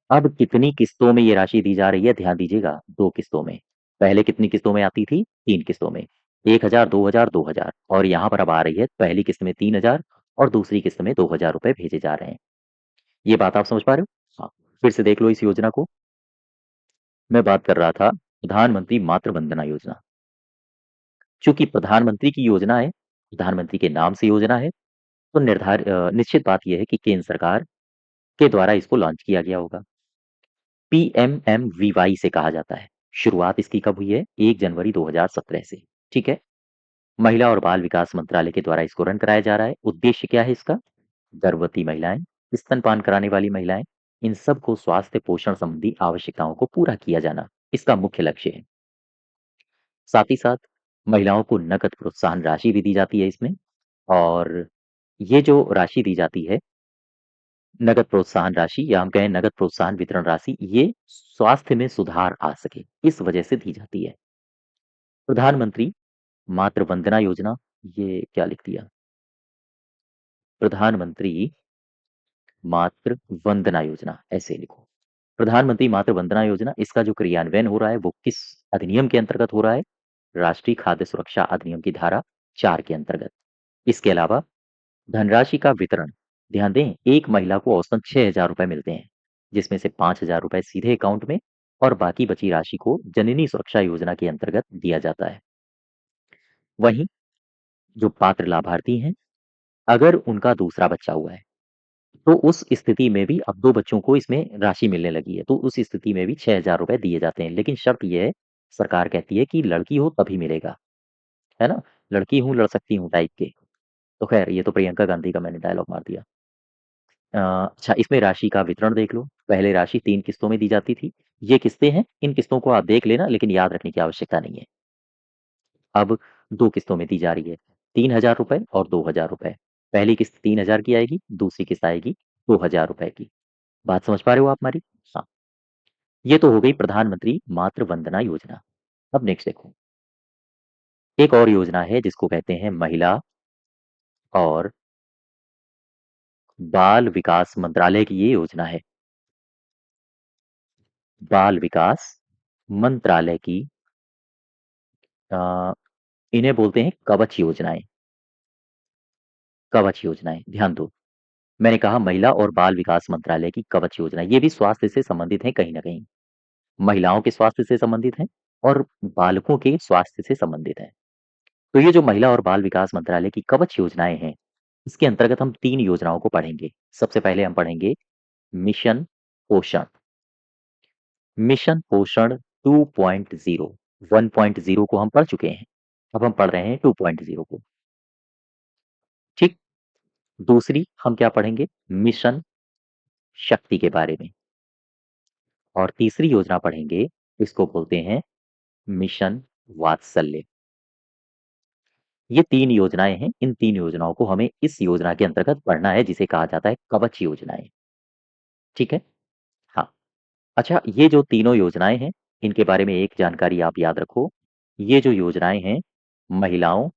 अब कितनी किस्तों में ये राशि दी जा रही है, ध्यान दीजिएगा, 2 किस्तों में। पहले कितनी किस्तों में आती थी? 3 किस्तों में। 1,000, 2,000, 2,000 और यहाँ पर अब आ रही है पहली किस्त में 3,000 और दूसरी किस्त में 2,000 रुपए भेजे जा रहे हैं। ये बात आप समझ पा रहे हो? हाँ, फिर से देख लो इस योजना को। मैं बात कर रहा था प्रधानमंत्री मातृ वंदना योजना। चूँकि प्रधानमंत्री की योजना है, प्रधानमंत्री के नाम से योजना है, तो निश्चित बात ये है कि केंद्र सरकार के द्वारा इसको लॉन्च किया गया होगा। पीएमएमवीवाई से कहा जाता है। शुरुआत इसकी कब हुई है? 1 जनवरी 2017 से, ठीक है? महिला और बाल विकास मंत्रालय के द्वारा इसको रन कराया जा रहा है। उद्देश्य क्या है इसका? गर्भवती महिलाएँ, स्तनपान कराने वाली महिलाएँ, इन सबको स्वास्थ्य पोषण संबंधी आवश्यकताओं को पूरा किया जाना, इसका मुख्य लक्ष्य है। साथ ही साथ महिलाओं को नकद प्रोत्साहन राशि भी दी जाती है इसमें और ये जो राशि दी जाती है, नकद प्रोत्साहन राशि या हम कहें नकद प्रोत्साहन वितरण राशि, ये स्वास्थ्य में सुधार आ सके, इस वजह से दी जाती है। प्रधानमंत्री मातृ वंदना योजना, ये क्या लिख दिया? प्रधानमंत्री मातृ वंदना योजना, ऐसे लिखो। प्रधानमंत्री मातृ वंदना योजना, इसका जो क्रियान्वयन हो रहा है, वो किस अधिनियम के अंतर्गत हो रहा है? राष्ट्रीय खाद्य सुरक्षा अधिनियम की धारा 4 के अंतर्गत। इसके अलावा धनराशि का वितरण, ध्यान दें, एक महिला को औसतन 6,000 रुपए मिलते हैं, जिसमें से 5,000 रुपए सीधे अकाउंट में और बाकी बची राशि को जननी सुरक्षा योजना के अंतर्गत दिया जाता है। वहीं जो पात्र लाभार्थी हैं, अगर उनका दूसरा बच्चा हुआ है, तो उस स्थिति में भी अब 2 बच्चों को इसमें राशि मिलने लगी है, तो उस स्थिति में भी 6,000 रुपए दिए जाते हैं। लेकिन शर्त ये है, सरकार कहती है कि लड़की हो तभी मिलेगा, है ना? लड़की हूँ, लड़ सकती हूँ टाइप के। तो ख़ैर ये तो प्रियंका गांधी का मैंने डायलॉग मार दिया। अच्छा इसमें राशि का वितरण देख लो, पहले राशि 3 किस्तों में दी जाती थी। ये किस्तें हैं, इन किस्तों को आप देख लेना लेकिन याद रखने की आवश्यकता नहीं है। अब 2 किस्तों में दी जा रही है, 3,000 रुपए और 2,000 रुपए। पहली किस्त 3,000 की आएगी, दूसरी किस्त आएगी 2,000 रुपए की। बात समझ पा रहे हो आप हमारी? हाँ, ये तो हो गई प्रधानमंत्री मातृ वंदना योजना। अब नेक्स्ट देखो, एक और योजना है जिसको कहते हैं महिला और बाल विकास मंत्रालय की ये योजना है। बाल विकास मंत्रालय की अ, इन्हें बोलते हैं कवच योजनाएँ, कवच योजनाएँ, ध्यान दो। मैंने कहा महिला और बाल विकास मंत्रालय की कवच योजना, ये भी स्वास्थ्य से संबंधित है कहीं न कहीं। महिलाओं के स्वास्थ्य से संबंधित है और बालकों के स्वास्थ्य से संबंधित है। तो ये जो महिला और बाल विकास मंत्रालय की कवच योजनाएँ हैं, इसके अंतर्गत हम 3 योजनाओं को पढ़ेंगे। सबसे पहले हम पढ़ेंगे मिशन पोषण, मिशन पोषण 2.0, 1.0 को हम पढ़ चुके हैं। अब हम पढ़ रहे हैं 2.0 को, ठीक? दूसरी हम क्या पढ़ेंगे? मिशन शक्ति के बारे में और तीसरी योजना पढ़ेंगे, इसको बोलते हैं मिशन वात्सल्य। ये 3 योजनाएँ हैं, इन 3 योजनाओं को हमें इस योजना के अंतर्गत पढ़ना है जिसे कहा जाता है कवच योजनाएँ, ठीक है? हाँ, अच्छा ये जो तीनों योजनाएँ हैं, इनके बारे में एक जानकारी आप याद रखो, ये जो योजनाएँ हैं, महिलाओं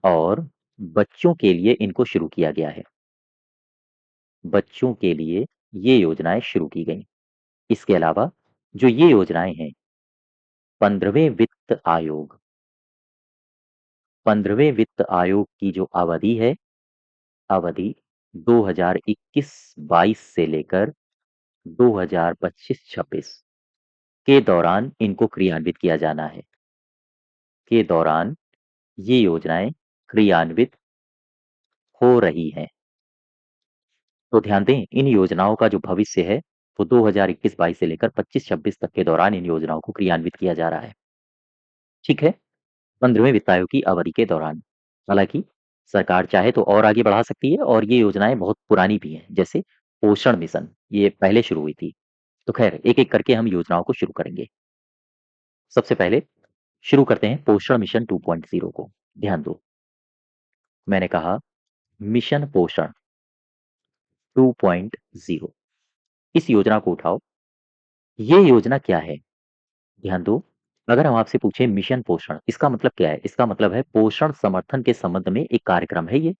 और बच्चों के लिए इनको शुरू किया गया है। बच्चों के लिए ये योजनाएँ शुरू की गईं। इसके अलावा जो ये योजनाएँ हैं, 15वें वित्त आयोग 15वें वित्त आयोग की जो अवधि है, अवधि 2021-22 से लेकर 2025-26 के दौरान इनको क्रियान्वित किया जाना है। के दौरान ये योजनाएँ क्रियान्वित हो रही हैं। तो ध्यान दें, इन योजनाओं का जो भविष्य है, वो 2021-22 से लेकर 25-26 तक के दौरान इन योजनाओं को क्रियान्वित किया जा रहा है। ठीक है? 15वें वित्त आयोग की अवधि के दौरान। हालाँकि सरकार चाहे तो और आगे बढ़ा सकती है और ये योजनाएँ बहुत पुरानी भी हैं, जैसे पोषण मिशन, ये पहले शुरू हुई थी। तो ख़ैर एक-एक करके हम योजनाओं को शुरू करेंगे। सबसे पहले शुरू करते हैं पोषण मिशन 2.0 को। ध्यान दो, मैंने कहा मिशन पोषण 2.0 इस योजना को उठाओ। ये योजना क्या है? ध्यान दो, अगर हम आपसे पूछें मिशन पोषण, इसका मतलब क्या है? इसका मतलब है पोषण समर्थन के संबंध में एक कार्यक्रम है ये।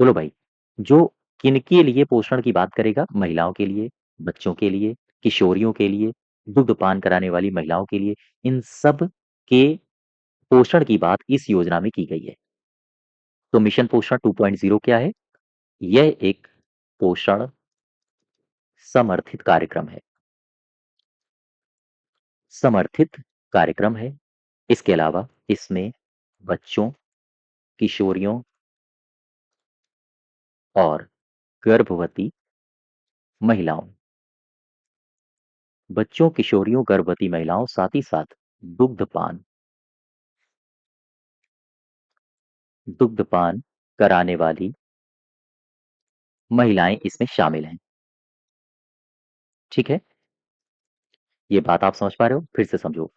बोलो भाई, जो किनके लिए पोषण की बात करेगा? महिलाओं के लिए, बच्चों के लिए, किशोरियों के लिए, दुग्धपान कराने वाली महिलाओं के लिए, इन सब के पोषण की बात इस योजना में की गई है। तो मिशन पोषण 2.0 क्या है? यह एक पोषण समर्थित कार्यक्रम है। समर्थित कार्यक्रम है। इसके अलावा इसमें बच्चों, किशोरियों और गर्भवती महिलाओं बच्चों, किशोरियों, गर्भवती महिलाओं, साथ ही साथ दुग्धपान दुग्धपान कराने वाली महिलाएँ इसमें शामिल हैं। ठीक है? ये बात आप समझ पा रहे हो? फिर से समझो।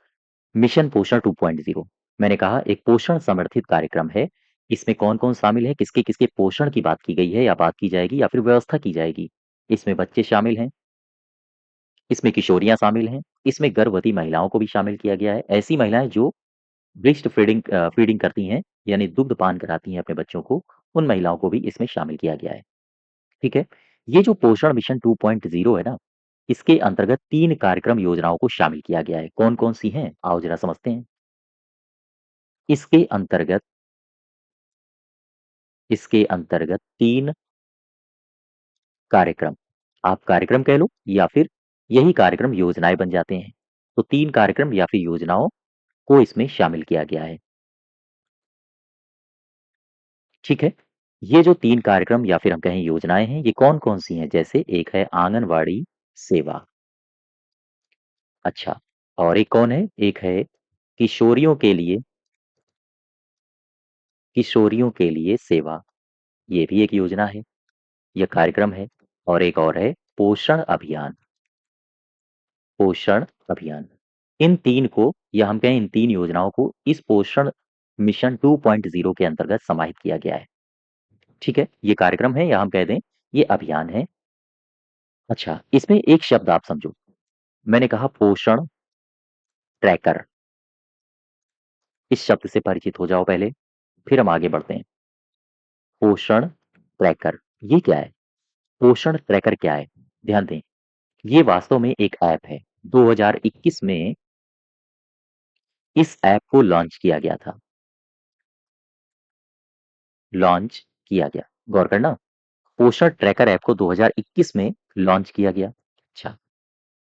मिशन पोषण 2.0 मैंने कहा एक पोषण समर्थित कार्यक्रम है। इसमें कौन-कौन शामिल है? किसके-किसके पोषण की बात की गई है या बात की जाएगी या फिर व्यवस्था की जाएगी? इसमें बच्चे शामिल हैं, इसमें किशोरियाँ शामिल हैं, इसमें गर्भवती महिलाओं को भी शामिल किया गया है। ऐसी महिलाएँ जो ब्रेस्ट फीडिंग करती हैं, यानी दुग्धपान कराती हैं अपने बच्चों को, उन महिलाओं को भी इसमें शामिल किया गया है। ठीक है? ये जो पोषण मिशन 2.0 है ना, इसके अंतर्गत 3 कार्यक्रम योजनाओं को शामिल किया गया है। कौन-कौन सी हैं? आओ ज़रा समझते हैं। इसके अंतर्गत इसके अंतर्गत 3 कार्यक्रम, आप कार्यक्रम कह लो या फिर यही कार्यक्रम योजनाएँ बन जाते हैं। तो 3 कार्यक्रम या फिर योजनाओं को इसमें शामिल किया गया है। ठीक है? ये जो 3 कार्यक्रम या फिर हम कहें योजनाएँ हैं, ये कौन-कौन सी हैं? जैसे एक है आंगनवाड़ी सेवा, अच्छा, और एक कौन है? एक है किशोरियों के लिए किशोरियों के लिए सेवा, ये भी एक योजना है, ये कार्यक्रम है। और एक और है पोषण अभियान। इन 3 को या हम कहें इन 3 योजनाओं को इस पोषण मिशन 2.0 के अंतर्गत समाहित किया गया है। ठीक है? ये कार्यक्रम है या हम कह दें ये अभियान है। अच्छा, इसमें एक शब्द आप समझो, मैंने कहा पोषण ट्रैकर, इस शब्द से परिचित हो जाओ पहले, फिर हम आगे बढ़ते हैं। पोषण ट्रैकर, ये क्या है? पोषण ट्रैकर क्या है? ध्यान दें, ये वास्तव में एक ऐप है। 2021 में इस ऐप को लॉन्च किया गया था। लॉन्च किया गया, गौर करना, पोषण ट्रैकर ऐप को 2021 में लॉन्च किया गया। अच्छा,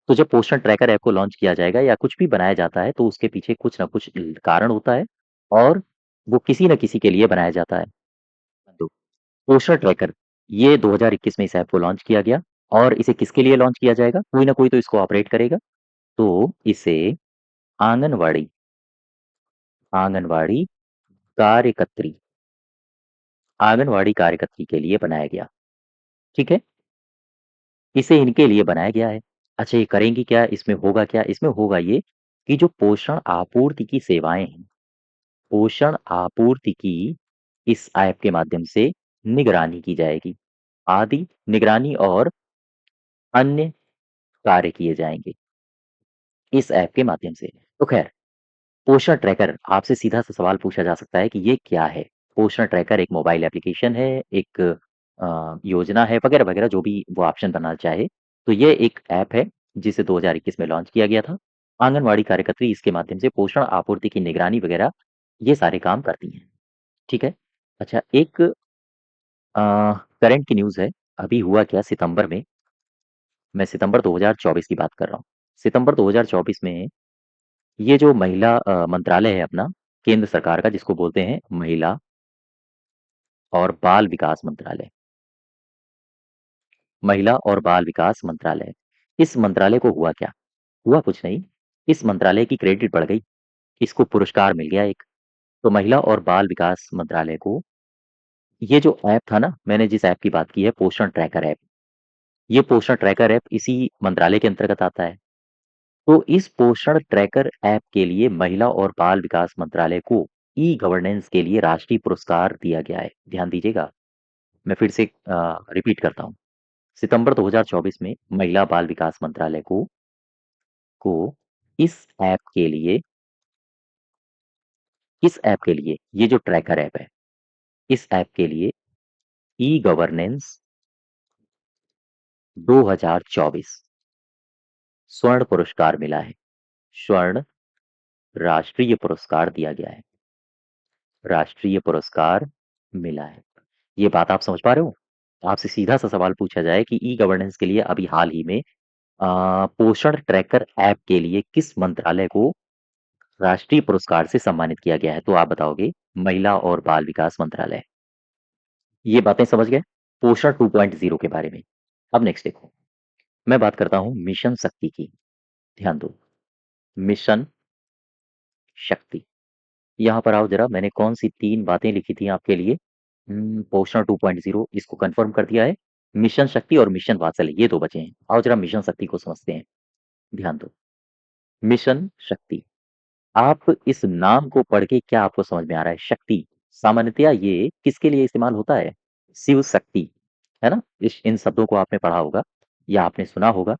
तो जब पोषण ट्रैकर ऐप को लॉन्च किया जाएगा या कुछ भी बनाया जाता है, तो उसके पीछे कुछ ना कुछ कारण होता है और वो किसी न किसी के लिए बनाया जाता है। तो पोषण ट्रैकर, ये 2021 में इस ऐप को लॉन्च किया गया और इसे किसके लिए लॉन्च किया जाएगा? कोई ना कोई तो इसको ऑपरेट करेगा। तो इसे आंगनवाड़ी आंगनवाड़ी कार्यकर्त्री आंगनवाड़ी कार्यकर्त्री के लिए बनाया गया। ठीक है? इसे इनके लिए बनाया गया है। अच्छा, ये करेंगी क्या? इसमें होगा क्या? इसमें होगा ये कि जो पोषण आपूर्ति की सेवाएँ हैं, पोषण आपूर्ति की इस ऐप के माध्यम से निगरानी की जाएगी। आदि निगरानी और अन्य कार्य किए जाएँगे इस ऐप के माध्यम से। तो ख़ैर, पोषण ट्रैकर आपसे सीधा-सा सवाल पूछा जा सकता है कि ये क्या है? पोषण ट्रैकर एक मोबाइल एप्लीकेशन है, एक योजना है वगैरह-वगैरह जो भी वो ऑप्शन बनाना चाहे। तो ये एक ऐप है जिसे 2021 में लॉन्च किया गया था। आंगनवाड़ी कार्यकर्त्री इसके माध्यम से पोषण आपूर्ति की निगरानी वगैरह ये सारे काम करती हैं। ठीक है? अच्छा, एक करंट की न्यूज़ है। अभी हुआ क्या सितंबर में, मैं सितंबर 2024 की बात कर रहा हूँ। सितंबर 2024 में ये जो महिला मंत्रालय है अपना, केंद्र सरकार का जिसको बोलते हैं महिला और बाल विकास मंत्रालय, महिला और बाल विकास मंत्रालय। इस मंत्रालय को हुआ क्या? हुआ कुछ नहीं, इस मंत्रालय की क्रेडिट बढ़ गई, इसको पुरस्कार मिल गया एक। तो महिला और बाल विकास मंत्रालय को ये जो ऐप था ना, मैंने जिस ऐप की बात की है पोषण ट्रैकर ऐप, ये पोषण ट्रैकर ऐप इसी मंत्रालय के अंतर्गत आता है। तो इस पोषण ट्रैकर ऐप के लिए महिला और बाल विकास मंत्रालय को ई गवर्नेंस के लिए राष्ट्रीय पुरस्कार दिया गया है। ध्यान दीजिएगा, मैं फिर से रिपीट करता हूँ। सितंबर 2024 में महिला बाल विकास मंत्रालय को इस ऐप के लिए ये जो ट्रैकर ऐप है, इस ऐप के लिए ई गवर्नेंस 2024 स्वर्ण पुरस्कार मिला है। स्वर्ण राष्ट्रीय पुरस्कार दिया गया है। राष्ट्रीय पुरस्कार मिला है। ये बात आप समझ पा रहे हो? आपसे सीधा-सा सवाल पूछा जाए कि ई गवर्नेंस के लिए अभी हाल ही में पोषण ट्रैकर ऐप के लिए किस मंत्रालय को राष्ट्रीय पुरस्कार से सम्मानित किया गया है? तो आप बताओगे महिला और बाल विकास मंत्रालय। ये बातें समझ गए? पोषण 2.0 के बारे में। अब नेक्स्ट देखो, मैं बात करता हूँ मिशन शक्ति की। ध्यान दो, मिशन शक्ति। यहाँ पर आओ ज़रा, मैंने कौन-सी 3 बातें लिखी थी आपके लिए। पोषण 2.0 इसको कन्फर्म कर दिया है। मिशन शक्ति और मिशन वात्सल्य ये 2 बचे हैं। आओ ज़रा मिशन शक्ति को समझते हैं। ध्यान दो, मिशन शक्ति। आप इस नाम को पढ़ के क्या आपको समझ में आ रहा है? शक्ति, सामान्यतया ये किसके लिए इस्तेमाल होता है? शिव शक्ति, है ना? इस इन शब्दों को आपने पढ़ा होगा या आपने सुना होगा।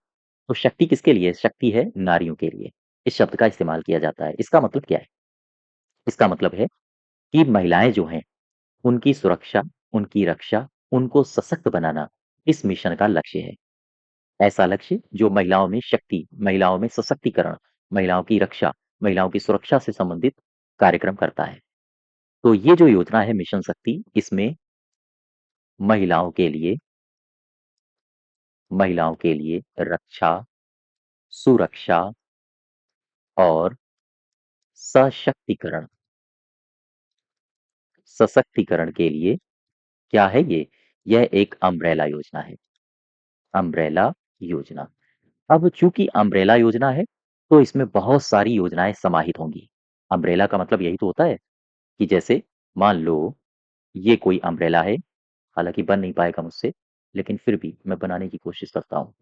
तो शक्ति किसके लिए? शक्ति है नारियों के लिए। इस शब्द का इस्तेमाल किया जाता है। इसका मतलब क्या है? इसका मतलब है कि महिलाएँ जो हैं, उनकी सुरक्षा, उनकी रक्षा, उनको सशक्त बनाना इस मिशन का लक्ष्य है। ऐसा लक्ष्य जो महिलाओं में शक्ति, महिलाओं में सशक्तिकरण, महिलाओं की रक्षा, महिलाओं की सुरक्षा से संबंधित कार्यक्रम करता है। तो ये जो योजना है मिशन शक्ति, इसमें महिलाओं के लिए रक्षा, सुरक्षा और सशक्तिकरण सशक्तिकरण के लिए क्या है ये? यह एक अम्ब्रेला योजना है। अम्ब्रेला योजना। अब चूंकि अम्ब्रेला योजना है, तो इसमें बहुत सारी योजनाएं समाहित होंगी। अम्ब्रेला का मतलब यही तो होता है कि जैसे मान लो ये कोई अम्ब्रेला है, हालांकि बन नहीं पाएगा मुझसे, लेकिन फिर भी मैं बनाने की कोशिश करता हूँ।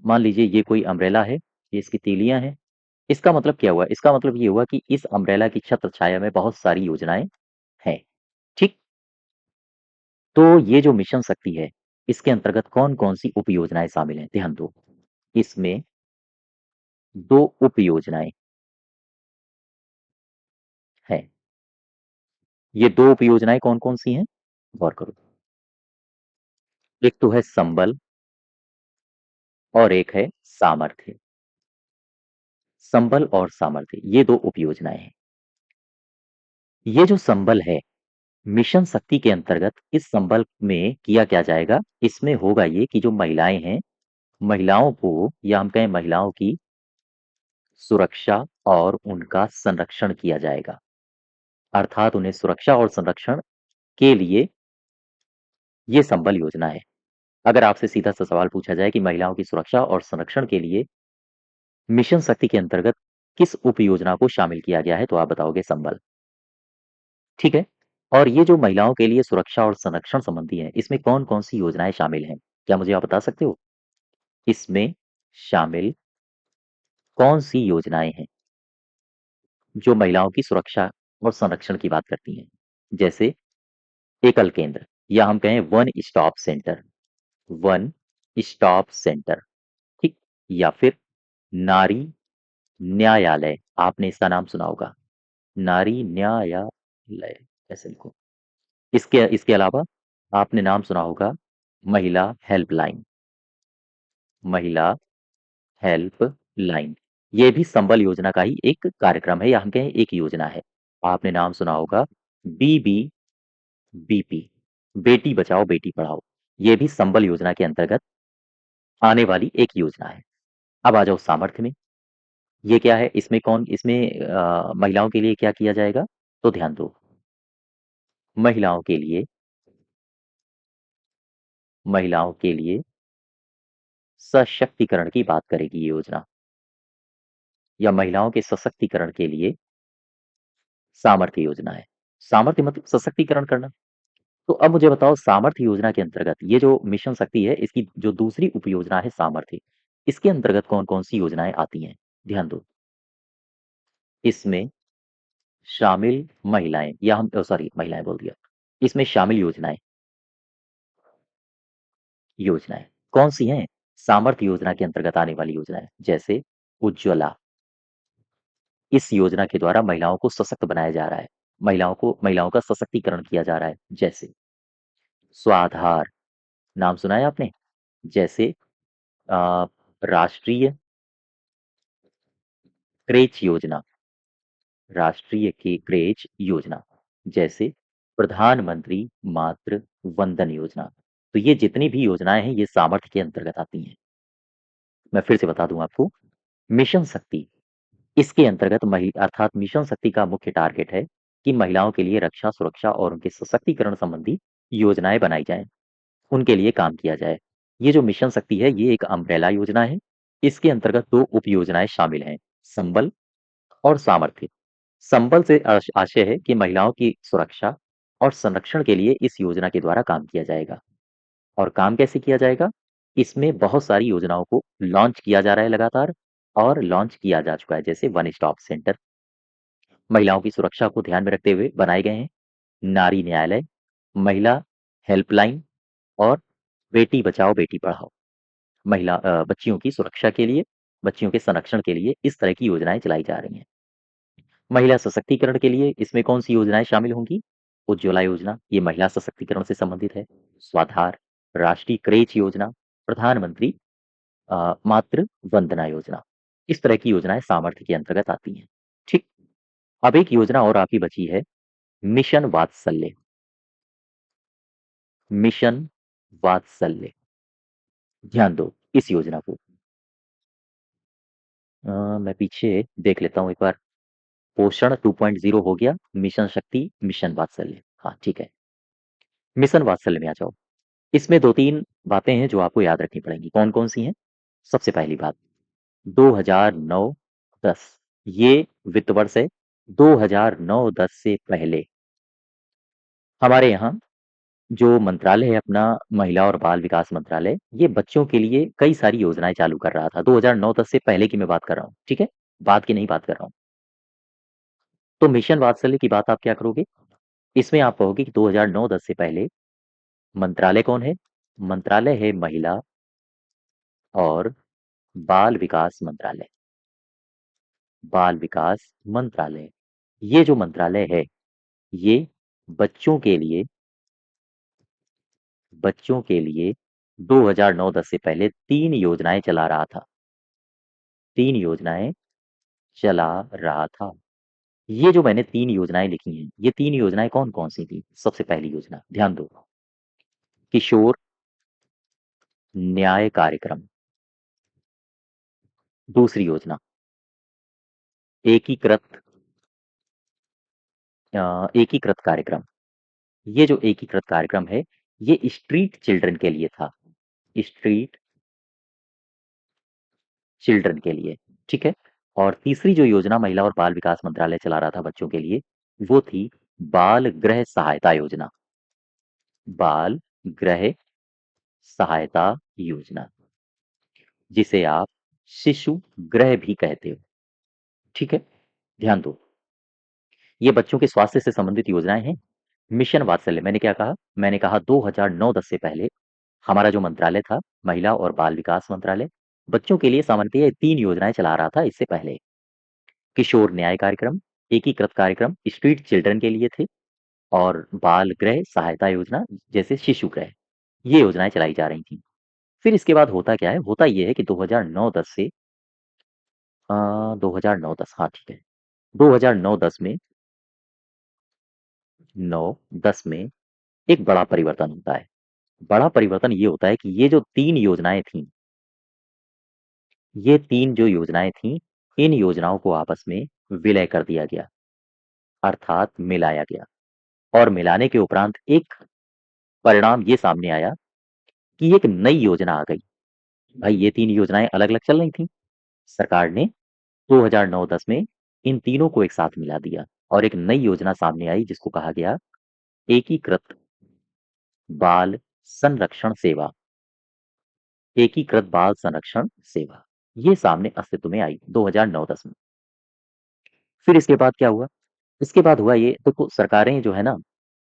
मान लीजिए ये कोई अम्ब्रेला है, ये इसकी तीलियां हैं। इसका मतलब क्या हुआ? इसका मतलब ये हुआ कि इस अम्ब्रेला की छत्र छाया में बहुत सारी योजनाएं हैं। ठीक। तो ये जो मिशन शक्ति है, इसके अंतर्गत कौन कौन सी उप योजनाएं शामिल हैं? ध्यान दो। इसमें दो उप योजनाएं हैं। ये दो उप योजनाएं कौन कौन सी हैं? गौर करो। एक तो है संबल और एक है सामर्थ्य। संबल और सामर्थ्य, ये दो उप योजनाएं हैं। ये जो संबल है, मिशन शक्ति के अंतर्गत इस संबल में किया क्या जाएगा? इसमें होगा ये कि जो महिलाएं हैं, महिलाओं को या हम कहें महिलाओं की सुरक्षा और उनका संरक्षण किया जाएगा। अर्थात उन्हें सुरक्षा और संरक्षण के लिए ये संबल योजना है। अगर आपसे सीधा सा सवाल पूछा जाए कि महिलाओं की सुरक्षा और संरक्षण के लिए मिशन शक्ति के अंतर्गत किस उप योजना को शामिल किया गया है, तो आप बताओगे संबल। ठीक है। और ये जो महिलाओं के लिए सुरक्षा और संरक्षण संबंधी है, इसमें कौन कौन सी योजनाएं शामिल हैं? क्या मुझे आप बता सकते हो? इसमें शामिल कौन सी योजनाएं हैं जो महिलाओं की सुरक्षा और संरक्षण की बात करती हैं? जैसे एकल केंद्र, या हम कहें one stop centre. One stop centre. ठीक। या फिर नारी न्यायालय, आपने इसका नाम सुना होगा। नारी न्यायालय, ऐसे लिखो। इसके इसके अलावा आपने नाम सुना होगा महिला हेल्पलाइन। महिला हेल्पलाइन, ये भी संबल योजना का ही एक कार्यक्रम है, या हम कहें एक योजना है। आपने नाम सुना होगा बीबीबीपी, बेटी बचाओ बेटी पढ़ाओ। ये भी संबल योजना के अंतर्गत आने वाली एक योजना है। अब आ जाओ सामर्थ्य में। ये क्या है? इसमें महिलाओं के लिए क्या किया जाएगा? तो ध्यान दो। महिलाओं के लिए सशक्तिकरण की बात करेगी ये योजना, या महिलाओं के सशक्तिकरण के लिए सामर्थ्य योजना है। सामर्थ्य मतलब सशक्तिकरण करना। तो अब मुझे बताओ, सामर्थ्य योजना के अंतर्गत ये जो मिशन शक्ति है, इसकी जो दूसरी उपयोजना है सामर्थ्य, इसके अंतर्गत कौन कौन सी योजनाएं आती हैं? ध्यान दो। इसमें शामिल महिलाएं, या हम सॉरी महिलाएं बोल दिया। इसमें शामिल योजनाएं कौन सी हैं? सामर्थ्य योजना के अंतर्गत आने वाली योजनाएं, जैसे उज्ज्वला। इस योजना के द्वारा महिलाओं को सशक्त बनाया जा रहा है। महिलाओं का सशक्तिकरण किया जा रहा है। जैसे स्वाधार, नाम सुना है आपने? जैसे अ, राष्ट्रीय क्रेच योजना। राष्ट्रीय की क्रेच योजना। जैसे प्रधानमंत्री मातृ वंदन योजना। तो ये जितनी भी योजनाएं हैं, ये सामर्थ्य के अंतर्गत आती हैं। मैं फिर से बता दूं आपको। मिशन शक्ति, इसके अंतर्गत अर्थात मिशन शक्ति का मुख्य टारगेट है कि महिलाओं के लिए रक्षा, सुरक्षा और उनके सशक्तिकरण संबंधी योजनाएं बनाई जाएं, उनके लिए काम किया जाए। ये जो मिशन शक्ति है, ये एक अम्ब्रेला योजना है। इसके अंतर्गत दो उप योजनाएं शामिल हैं, संबल और सामर्थ्य। संबल से आशय है कि महिलाओं की सुरक्षा और संरक्षण के लिए इस योजना के द्वारा काम किया जाएगा। और काम कैसे किया जाएगा? इसमें बहुत सारी योजनाओं को लॉन्च किया जा रहा है लगातार, और लॉन्च किया जा चुका है। जैसे वन स्टॉप सेंटर, महिलाओं की सुरक्षा को ध्यान में रखते हुए बनाए गए हैं। नारी न्यायालय, महिला हेल्पलाइन, और बेटी बचाओ बेटी पढ़ाओ। बच्चियों की सुरक्षा के लिए, बच्चियों के संरक्षण के लिए इस तरह की योजनाएं चलाई जा रही हैं। महिला सशक्तिकरण के लिए इसमें कौन सी योजनाएं शामिल होंगी? उज्ज्वला योजना, ये महिला सशक्तिकरण से संबंधित है। स्वाधार, राष्ट्रीय क्रेच योजना, प्रधानमंत्री मातृ वंदना योजना। इस तरह की योजनाएं सामर्थ्य के अंतर्गत आती हैं। ठीक। अब एक योजना और आपकी बची है, मिशन वात्सल्य। मिशन वात्सल्य, ध्यान दो इस योजना को। मैं पीछे देख लेता हूँ एक बार। पोषण 2.0 हो गया, मिशन शक्ति, मिशन वात्सल्य। हाँ ठीक है। मिशन वात्सल्य में आ जाओ। इसमें 2-3 बातें हैं जो आपको याद रखनी पड़ेंगी। कौन-कौन सी हैं? सबसे पहली बात, 2009-10 ये वित्त वर्ष है। 2009-10 से पहले हमारे यहाँ जो मंत्रालय है अपना, महिला और बाल विकास मंत्रालय, ये बच्चों के लिए कई सारी योजनाएँ चालू कर रहा था। 2009-10 से पहले की मैं बात कर रहा हूँ, ठीक है? बाद की नहीं बात कर रहा हूँ। तो मिशन वात्सल्य की बात आप क्या करोगे? इसमें आप कहोगे कि 2009-10 से पहले मंत्रालय कौन है? मंत्रालय है महिला और बाल विकास मंत्रालय। बाल विकास मंत्रालय। ये जो मंत्रालय है, ये बच्चों के लिए बच्चों के लिए 2009-10 से पहले 3 योजनाएँ चला रहा था। 3 योजनाएँ चला रहा था। ये जो मैंने 3 योजनाएँ लिखी हैं, ये 3 योजनाएँ कौन-कौन सी थी? सबसे पहली योजना, ध्यान दो, किशोर न्याय कार्यक्रम। दूसरी योजना, एकीकृत एकीकृत कार्यक्रम। ये जो एकीकृत कार्यक्रम है, ये स्ट्रीट चिल्ड्रन के लिए था। स्ट्रीट चिल्ड्रन के लिए, ठीक है? और तीसरी जो योजना महिला और बाल विकास मंत्रालय चला रहा था बच्चों के लिए, वो थी बाल गृह सहायता योजना। बाल गृह सहायता योजना, जिसे आप शिशु गृह भी कहते हो, ठीक है? ध्यान दो, ये बच्चों के स्वास्थ्य से संबंधित योजनाएँ हैं। मिशन वात्सल्य मैंने क्या कहा? मैंने कहा 2009-10 से पहले हमारा जो मंत्रालय था, महिला और बाल विकास मंत्रालय, बच्चों के लिए सामान्यतः ये 3 योजनाएँ चला रहा था इससे पहले। किशोर न्याय कार्यक्रम, एकीकृत कार्यक्रम स्ट्रीट चिल्ड्रन के लिए थे और बाल गृह सहायता योजना जैसे शिशु गृह, ये योजनाएँ चलाई जा रही थीं। फिर इसके बाद होता क्या है? होता ये है कि 2009-10 से 2009-10 हाँ, ठीक है। 2009-10 में 9-10 में एक बड़ा परिवर्तन होता है। बड़ा परिवर्तन ये होता है कि ये जो 3 योजनाएँ थीं, ये 3 जो योजनाएँ थीं, इन योजनाओं को आपस में विलय कर दिया गया, अर्थात मिलाया गया और मिलाने के उपरांत एक परिणाम ये सामने आया कि एक नई योजना आ गई। भाई ये 3 योजनाएँ अलग-अलग चल रही थीं। सरकार ने 2009-10 में इन तीनों को एक साथ मिला दिया और एक नई योजना सामने आई जिसको कहा गया एकीकृत बाल संरक्षण सेवा। एकीकृत बाल संरक्षण सेवा, ये सामने अस्तित्व में आई 2009-10 में। फिर इसके बाद क्या हुआ? इसके बाद हुआ ये देखो सरकारें जो है ना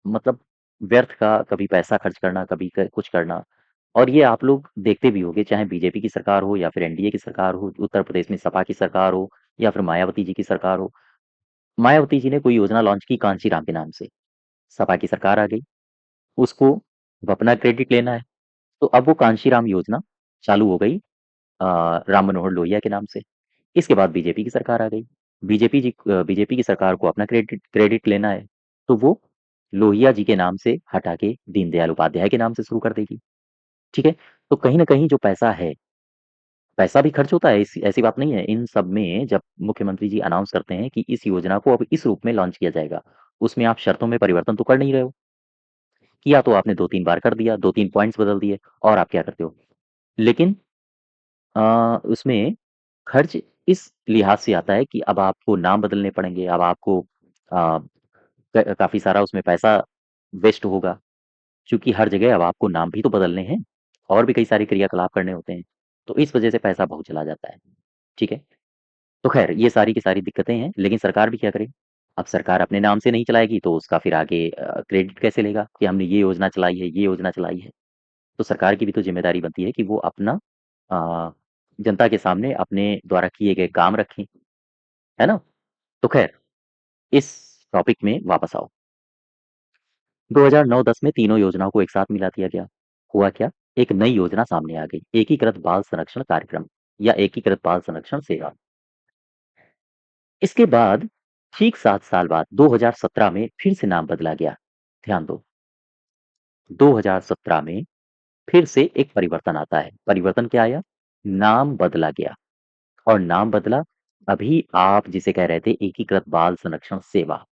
मतलब व्यर्थ का कभी पैसा खर्च करना, कभी क कुछ करना और ये आप लोग देखते भी होंगे चाहे बीजेपी की सरकार हो या फिर एनडीए की सरकार हो, उत्तर प्रदेश में सपा की सरकार हो या फिर मायावती जी की सरकार हो। मायावती जी ने कोई योजना लॉन्च की कांशीराम के नाम से, सपा की सरकार आ गई, उसको अब अपना क्रेडिट लेना है, तो अब वो कांशीराम योजना चालू हो गई राम मनोहर लोहिया के नाम से। इसके बाद बीजेपी की सरकार आ गई। बीजेपी की सरकार को अपना क्रेडिट क्रेडिट लेना है, तो वो लोहिया जी के नाम से हटा के दीनदयाल उपाध्याय के नाम से शुरू कर देगी, ठीक है? तो कहीं न कहीं जो पैसा है, पैसा भी खर्च होता है, ऐसी ऐसी बात नहीं है। इन सब में जब मुख्यमंत्री जी अनाउंस करते हैं कि इस योजना को अब इस रूप में लॉन्च किया जाएगा, उसमें आप शर्तों में परिवर्तन तो कर नहीं रहे हो। किया तो आपने 2-3 बार कर दिया, 2-3 पॉइंट्स बदल दिए और आप क्या करते हो? लेकिन उसमें खर्च इस लिहाज से आता है कि अब आपको नाम बदलने पड़ेंगे, अब आपको अ, क काफ़ी सारा उसमें पैसा वेस्ट होगा, चूँकि हर जगह अब आपको नाम भी तो बदलने हैं और भी कई सारे क्रियाकलाप करने होते हैं, तो इस वजह से पैसा बहुत चला जाता है, ठीक है? तो ख़ैर ये सारी की सारी दिक्कतें हैं, लेकिन सरकार भी क्या करे? अब सरकार अपने नाम से नहीं चलाएगी तो उसका फिर आगे क्रेडिट कैसे लेगा कि हमने ये योजना चलाई है, ये योजना चलाई है। तो सरकार की भी तो ज़िम्मेदारी बनती है कि वो अपना अ, जनता के सामने अपने द्वारा किए गए काम रखें, है ना? तो ख़ैर इस टॉपिक में वापस आओ। 2009-10 में तीनों योजनाओं को एक साथ मिला दिया गया। हुआ क्या? एक नई योजना सामने आ गई, एकीकृत बाल संरक्षण कार्यक्रम या एकीकृत बाल संरक्षण सेवा। इसके बाद ठीक 7 साल बाद 2017 में फिर से नाम बदला गया। ध्यान दो, 2017 में फिर से एक परिवर्तन आता है। परिवर्तन क्या आया? नाम बदला गया और नाम बदला अभी आप जिसे कह रहे थे एकीकृत बाल संरक्षण सेवा,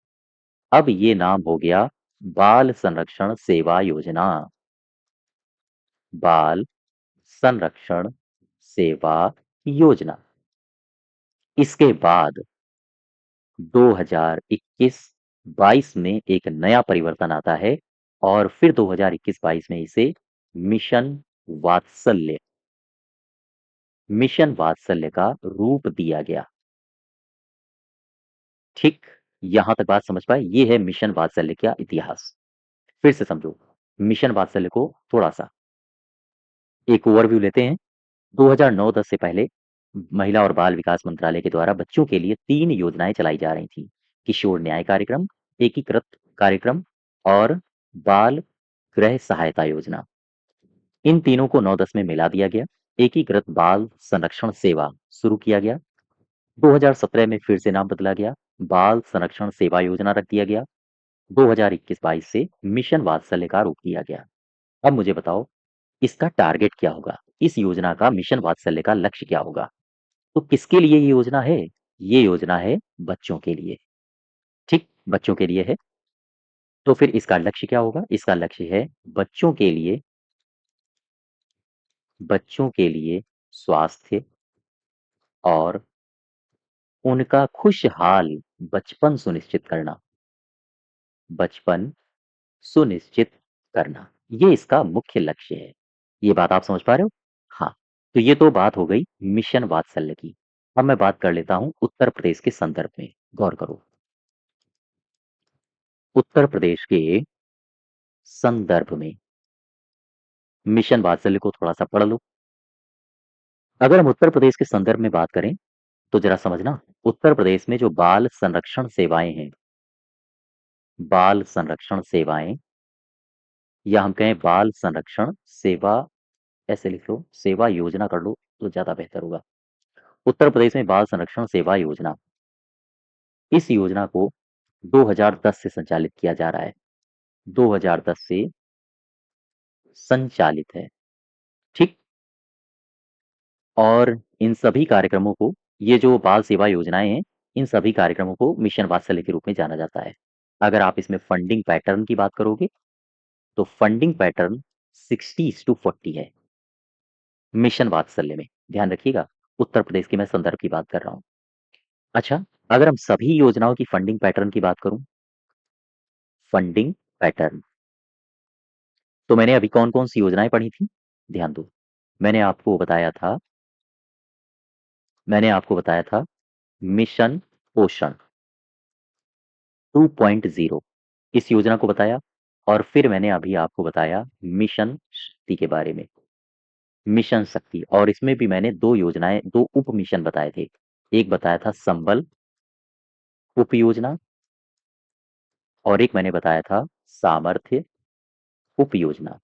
अब ये नाम हो गया बाल संरक्षण सेवा योजना, बाल संरक्षण सेवा योजना। इसके बाद 2021-22 में एक नया परिवर्तन आता है और फिर 2021-22 में इसे मिशन वात्सल्य मिशन वात्सल्य का रूप दिया गया। ठीक, यहां तक बात समझ पाए? ये है मिशन वात्सल्य का इतिहास। फिर से समझो मिशन वात्सल्य को थोड़ा सा। एक ओवरव्यू लेते हैं। 2009-10 से पहले महिला और बाल विकास मंत्रालय के द्वारा बच्चों के लिए 3 योजनाएं चलाई जा रही थी। किशोर न्याय कार्यक्रम, एकीकृत कार्यक्रम और बाल गृह सहायता योजना। इन तीनों को 9-10 में मिला दिया गया। एकीकृत बाल संरक्षण सेवा शुरू किया गया। 2017 में फिर से नाम बदला गया, बाल संरक्षण सेवा योजना रख दिया गया। 2021-22 से मिशन वात्सल्य का रूप दिया गया। अब मुझे बताओ इसका टारगेट क्या होगा? इस योजना का मिशन वात्सल्य का लक्ष्य क्या होगा? तो किसके लिए ये योजना है? ये योजना है बच्चों के लिए। ठीक, बच्चों के लिए है। तो फिर इसका लक्ष्य क्या होगा? इसका लक्ष्य है बच्चों के लिए स्वास्थ्य और उनका खुशहाल बचपन सुनिश्चित करना। बचपन सुनिश्चित करना, ये इसका मुख्य लक्ष्य है। ये बात आप समझ पा रहे हो? हाँ, तो ये तो बात हो गई मिशन वात्सल्य की। अब मैं बात कर लेता हूं उत्तर प्रदेश के संदर्भ में। गौर करो, उत्तर प्रदेश के संदर्भ में मिशन वात्सल्य को थोड़ा सा पढ़ लो। अगर हम उत्तर प्रदेश के संदर्भ में बात करें तो जरा समझना, उत्तर प्रदेश में जो बाल संरक्षण सेवाएं हैं, बाल संरक्षण सेवाएं, या हम कहें बाल संरक्षण सेवा, ऐसे लिख लो, सेवा योजना कर लो तो ज्यादा बेहतर होगा। उत्तर प्रदेश में बाल संरक्षण सेवा योजना, इस योजना को 2010 से संचालित किया जा रहा है। 2010 से संचालित है। ठीक, और इन सभी कार्यक्रमों को, ये जो बाल सेवा योजनाएं हैं, इन सभी कार्यक्रमों को मिशन वात्सल्य के रूप में जाना जाता है। अगर आप इसमें फंडिंग पैटर्न की बात करोगे तो फंडिंग पैटर्न 60:40 है मिशन वात्सल्य में। ध्यान रखिएगा, उत्तर प्रदेश की मैं संदर्भ की बात कर रहा हूं। अच्छा, अगर हम सभी योजनाओं की फंडिंग पैटर्न की बात करूं, फंडिंग पैटर्न, तो मैंने अभी कौन कौन सी योजनाएं पढ़ी थी? ध्यान दो, मैंने आपको बताया था मैंने आपको बताया था मिशन पोषण 2.0, इस योजना को बताया। और फिर मैंने अभी आपको बताया मिशन शक्ति के बारे में, मिशन शक्ति। और इसमें भी मैंने दो योजनाएं, दो उप मिशन बताए थे। एक बताया था संबल उप योजना और एक मैंने बताया था सामर्थ्य उप योजना।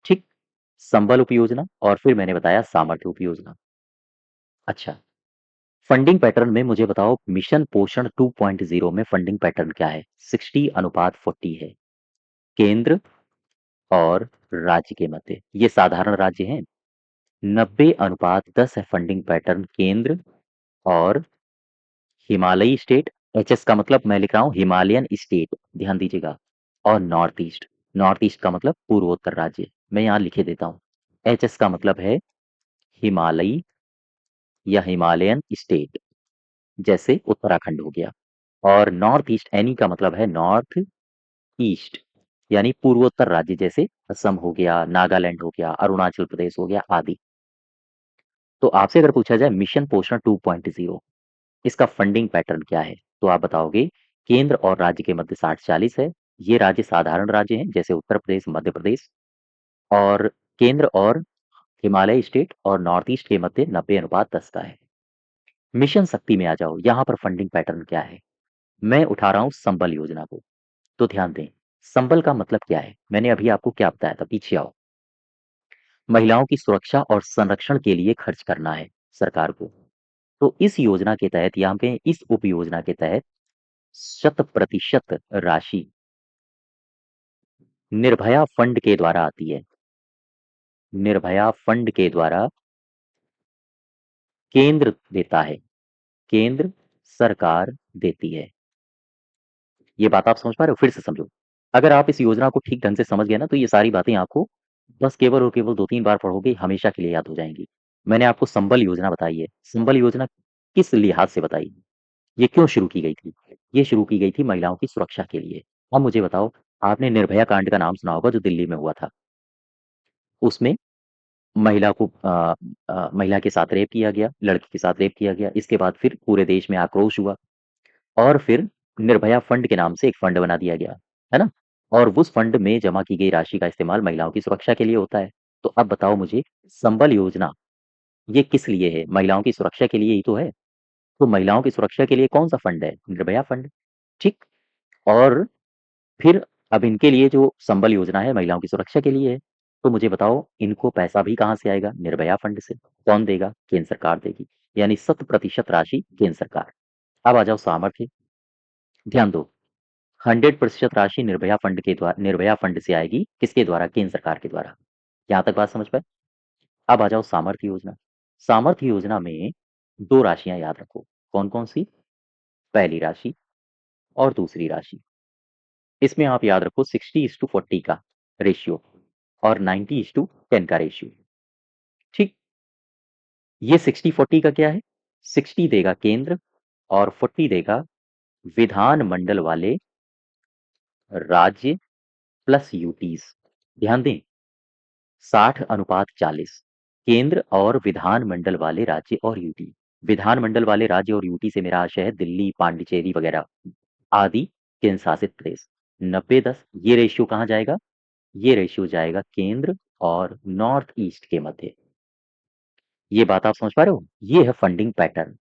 ठीक, संबल उप योजना और फिर मैंने बताया सामर्थ्य उप योजना। अच्छा, फंडिंग पैटर्न में मुझे बताओ मिशन पोषण 2.0 में फंडिंग पैटर्न क्या है? 60:40 है, केंद्र और राज्य के मध्य। ये साधारण राज्य हैं। 90:10 है फंडिंग पैटर्न केंद्र और हिमालयी स्टेट। एचएस का मतलब मैं लिख रहा हूं हिमालयन स्टेट, ध्यान दीजिएगा। और नॉर्थ ईस्ट, नॉर्थ ईस्ट का मतलब पूर्वोत्तर राज्य, मैं यहां लिखे देता हूं। एचएस का मतलब है हिमालयी या हिमालयन स्टेट, जैसे उत्तराखंड हो गया। और नॉर्थ ईस्ट, एनी का मतलब है नॉर्थ ईस्ट, यानी पूर्वोत्तर राज्य, जैसे असम हो गया, नागालैंड हो गया, अरुणाचल प्रदेश हो गया आदि। तो आपसे अगर पूछा जाए मिशन पोषण 2.0, इसका फंडिंग पैटर्न क्या है, तो आप बताओगे केंद्र और राज्य के मध्य 60-40 है। ये राज्य साधारण राज्य हैं, जैसे उत्तर प्रदेश, मध्य प्रदेश। और केंद्र और हिमालय स्टेट और नॉर्थ ईस्ट के मध्य 90:10 का है। मिशन शक्ति में आ जाओ, यहाँ पर फंडिंग पैटर्न क्या है? मैं उठा रहा हूँ संबल योजना को। तो ध्यान दें, संबल का मतलब क्या है? मैंने अभी आपको क्या बताया था, पीछे आओ। महिलाओं की सुरक्षा और संरक्षण के लिए खर्च करना है सरकार को। तो इस योजना के तहत, यहाँ पे इस उप योजना के तहत 100% राशि निर्भया फंड के द्वारा आती है। निर्भया फंड के द्वारा केंद्र देता है, केंद्र सरकार देती है। ये बात आप समझ पा रहे हो? फिर से समझो। अगर आप इस योजना को ठीक ढंग से समझ गए ना, तो ये सारी बातें आपको बस केवल और केवल 2-3 बार पढ़ोगे, हमेशा के लिए याद हो जाएँगी। मैंने आपको संबल योजना बताई है। संबल योजना किस लिहाज से बताई? ये क्यों शुरू की गई थी? ये शुरू की गई थी महिलाओं की सुरक्षा के लिए। अब मुझे बताओ, आपने निर्भया कांड का नाम सुना होगा जो दिल्ली में हुआ था। उसमें महिला को महिला के साथ रेप किया गया, लड़की के साथ रेप किया गया। इसके बाद फिर पूरे देश में आक्रोश हुआ और फिर निर्भया फंड के नाम से एक फंड बना दिया गया, है ना? और उस फंड में जमा की गई राशि का इस्तेमाल महिलाओं की सुरक्षा के लिए होता है। तो अब बताओ मुझे, संबल योजना ये किस लिए है? महिलाओं की सुरक्षा के लिए ही तो है। तो महिलाओं की सुरक्षा के लिए कौन-सा फंड है? निर्भया फंड, ठीक? और फिर अब इनके लिए जो संबल योजना है महिलाओं की सुरक्षा के लिए है। तो मुझे बताओ, इनको पैसा भी कहाँ से आएगा? निर्भया फंड से। कौन देगा? केंद्र सरकार देगी। यानी 100% राशि केंद्र सरकार। अब आ जाओ सामर्थ्य। ध्यान दो, 100% राशि निर्भया फंड से आएगी। किसके द्वारा? केंद्र सरकार के द्वारा। यहाँ तक बात समझ पाए? अब आ जाओ सामर्थ्य योजना। सामर्थ्य योजना में 2 राशियाँ याद रखो। कौन-कौन सी? पहली राशि और दूसरी राशि। इसमें आप याद रखो 60:40 का रेशियो और 90:10 का रेशियो। ठीक, ये 60-40 का क्या है? 60 देगा केंद्र और 40 देगा विधान मंडल वाले राज्य प्लस यूटीज़। ध्यान दें, 60:40 केंद्र और विधान मंडल वाले राज्य और यूटी। विधान मंडल वाले राज्य और यूटी से मेरा आशय है दिल्ली, पांडिचेरी वगैरह आदि केंद्र शासित प्रदेश। 90-10 ये रेशियो कहाँ जाएगा? ये रेशियो जाएगा केंद्र और नॉर्थ ईस्ट के मध्य। ये बात आप समझ पा रहे हो? ये है फंडिंग पैटर्न।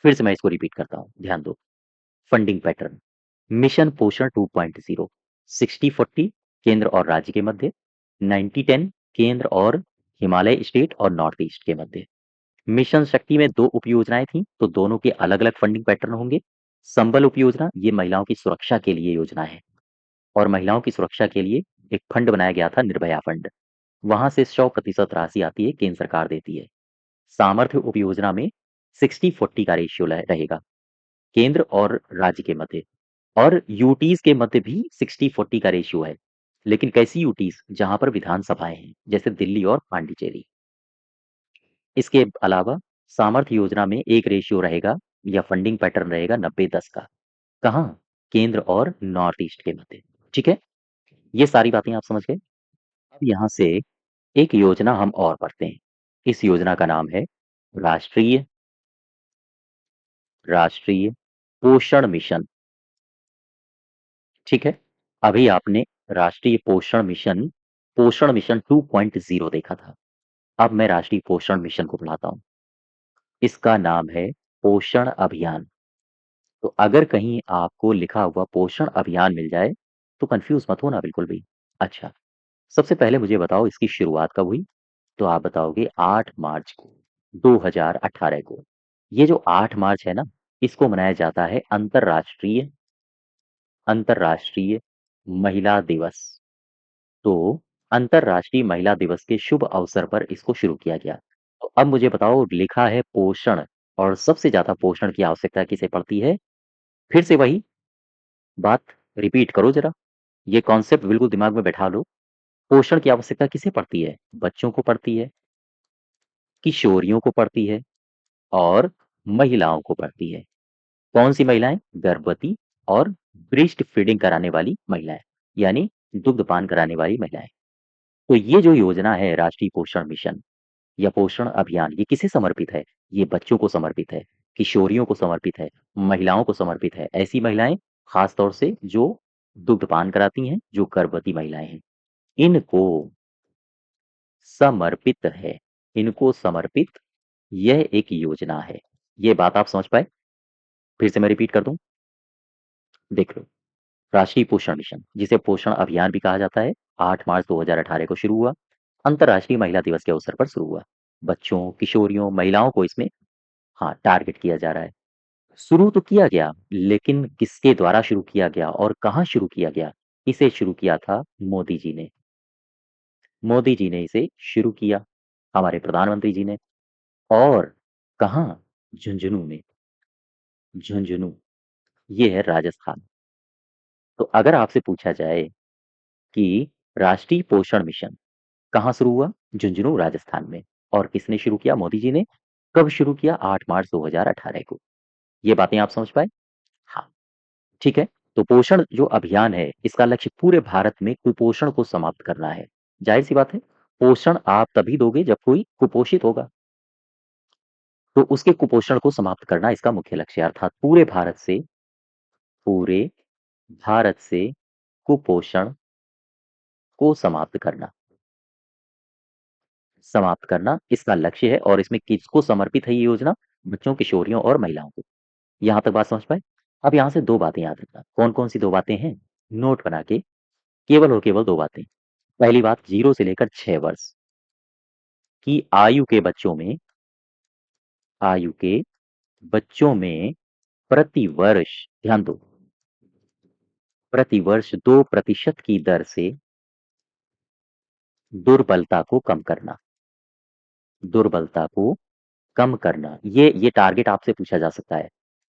फिर से मैं इसको रिपीट करता हूँ, ध्यान दो। फंडिंग पैटर्न, मिशन पोषण 2.0, 60-40 केंद्र और राज्य के मध्य, 90-10 केंद्र और हिमालय स्टेट और नॉर्थ ईस्ट के मध्य। मिशन शक्ति में 2 उपयोजनाएं थी, तो दोनों के अलग-अलग फंडिंग पैटर्न होंगे। संबल उपयोजना ये महिलाओं की सुरक्षा के लिए योजना है और महिलाओं की सुरक्षा के लिए एक फंड बनाया गया था, निर्भया फंड। वहां से 100% राशि आती है, केंद्र सरकार देती है। सामर्थ्य उपयोजना में 60-40 का रेशियो रहेगा केंद्र और राज्य के मध्य, और यूटीज के मध्य भी 60-40 का रेशियो है। लेकिन कैसी यूटीज? जहां पर विधानसभाएं हैं, जैसे दिल्ली और पांडिचेरी। इसके अलावा सामर्थ्य योजना में एक रेशियो रहेगा या फंडिंग पैटर्न रहेगा 90-10 का। कहाँ? केंद्र और नॉर्थ ईस्ट के मध्य। ठीक है, ये सारी बातें आप समझ गए। अब यहाँ से एक योजना हम और पढ़ते हैं। इस योजना का नाम है राष्ट्रीय राष्ट्रीय पोषण मिशन। ठीक है, अभी आपने राष्ट्रीय पोषण मिशन 2.0 देखा था। अब मैं राष्ट्रीय पोषण मिशन को पढ़ाता हूँ। इसका नाम है पोषण अभियान। तो अगर कहीं आपको लिखा हुआ पोषण अभियान मिल जाए, तो कंफ्यूज मत होना बिल्कुल भी। अच्छा, सबसे पहले मुझे बताओ इसकी शुरुआत कब हुई? तो आप बताओगे 8 मार्च को, 2018 को। ये जो 8 मार्च है ना, इसको मनाया जाता है अंतर्राष्ट्रीय अंतर्राष्ट्रीय महिला दिवस। तो अंतर्राष्ट्रीय महिला दिवस के शुभ अवसर पर इसको शुरू किया गया। तो अब मुझे बताओ, लिखा है पोषण, और सबसे ज़्यादा पोषण की आवश्यकता किसे पड़ती है? फिर से वही बात रिपीट करो ज़रा, ये कॉन्सेप्ट बिल्कुल दिमाग में बैठा लो। पोषण की आवश्यकता किसे पड़ती है? बच्चों को पड़ती है, किशोरियों को पड़ती है और महिलाओं को पड़ती है। कौन-सी महिलाएँ? गर्भवती और ब्रेस्ट फीडिंग कराने वाली महिलाएँ, यानी दुग्धपान कराने वाली महिलाएँ। तो ये जो योजना है राष्ट्रीय पोषण मिशन या पोषण अभियान, ये किसे समर्पित है? ये बच्चों को समर्पित है, किशोरियों को समर्पित है, महिलाओं को समर्पित है। ऐसी महिलाएँ खास तौर से जो दुग्धपान कराती हैं, जो गर्भवती महिलाएँ हैं, इनको समर्पित है। इनको समर्पित यह एक योजना है। ये बात आप समझ पाए? फिर से मैं रिपीट कर दूँ, देख लो। राष्ट्रीय पोषण मिशन, जिसे पोषण अभियान भी कहा जाता है, 8 मार्च 2018 को शुरू हुआ। अंतर्राष्ट्रीय महिला दिवस के अवसर पर शुरू हुआ। बच्चों, किशोरियों, महिलाओं को इसमें हाँ, टारगेट किया जा रहा है। शुरू तो किया गया, लेकिन किसके द्वारा शुरू किया गया और कहाँ शुरू किया गया? इसे शुरू किया था मोदी जी ने। मोदी जी ने इसे शुरू किया, हमारे प्रधानमंत्री जी ने। और कहाँ? झुंझुनू में। झुंझुनू, ये है राजस्थान। तो अगर आपसे पूछा जाए कि राष्ट्रीय पोषण मिशन कहाँ शुरू हुआ? झुंझुनू, राजस्थान में। और किसने शुरू किया? मोदी जी ने। कब शुरू किया? 8 मार्च 2018 को। ये बातें आप समझ पाए? हाँ, ठीक है। तो पोषण जो अभियान है, इसका लक्ष्य पूरे भारत में कुपोषण को समाप्त करना है। ज़ाहिर-सी बात है, पोषण आप तभी दोगे जब कोई कुपोषित होगा। तो उसके कुपोषण को समाप्त करना इसका मुख्य लक्ष्य है, अर्थात पूरे भारत से कुपोषण को समाप्त करना इसका लक्ष्य है। और इसमें किसको समर्पित है ये योजना? बच्चों, किशोरियों और महिलाओं को। यहाँ तक बात समझ पाए? अब यहाँ से 2 बातें याद रखना। कौन-कौन सी 2 बातें हैं? नोट बना के केवल और केवल 2 बातें। पहली बात, 0 से लेकर 6 वर्ष की आयु के बच्चों में प्रतिवर्ष, ध्यान दो, प्रतिवर्ष 2% की दर से दुर्बलता को कम करना। दुर्बलता को कम करना, ये टारगेट आपसे पूछा जा सकता है।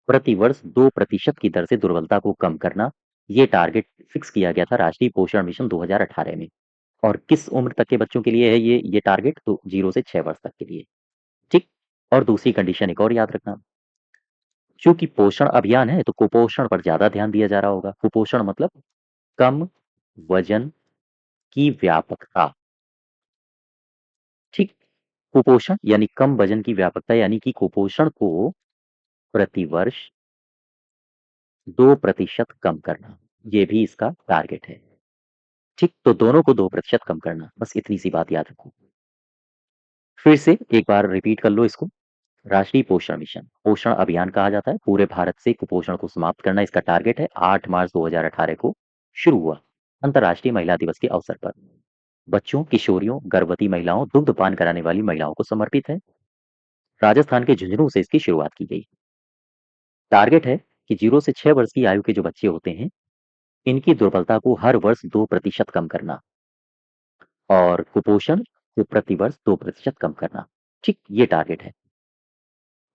प्रतिवर्ष 2% की दर से दुर्बलता को कम करना, ये टारगेट फिक्स किया गया था राष्ट्रीय पोषण मिशन 2018 में। और किस उम्र तक के बच्चों के लिए है ये टारगेट? तो 0 से 6 वर्ष तक के लिए, ठीक? और दूसरी कंडीशन एक और याद रखना, चूँकि पोषण अभियान है तो कुपोषण पर ज़्यादा ध्यान दिया जा रहा होगा। कुपोषण मतलब कम वजन की व्यापकता, ठीक? कुपोषण यानी कम वजन की व्यापकता, यानी कि कुपोषण को प्रतिवर्ष 2% कम करना, ये भी इसका टारगेट है, ठीक? तो दोनों को 2% कम करना, बस इतनी सी बात याद रखो। फिर से एक बार रिपीट कर लो इसको। राष्ट्रीय पोषण मिशन, पोषण अभियान कहा जाता है। पूरे भारत से कुपोषण को समाप्त करना इसका टारगेट है। 8 मार्च 2018 को शुरू हुआ, अंतर्राष्ट्रीय महिला दिवस के अवसर पर। बच्चों, किशोरियों, गर्भवती महिलाओं, दुग्धपान कराने वाली महिलाओं को समर्पित है। राजस्थान के झुंझुनू से इसकी शुरुआत की गई। टारगेट है कि 0 से 6 वर्ष की आयु के जो बच्चे होते हैं, इनकी दुर्बलता को हर वर्ष 2% कम करना और कुपोषण को प्रतिवर्ष 2% कम करना, ठीक? ये टारगेट है।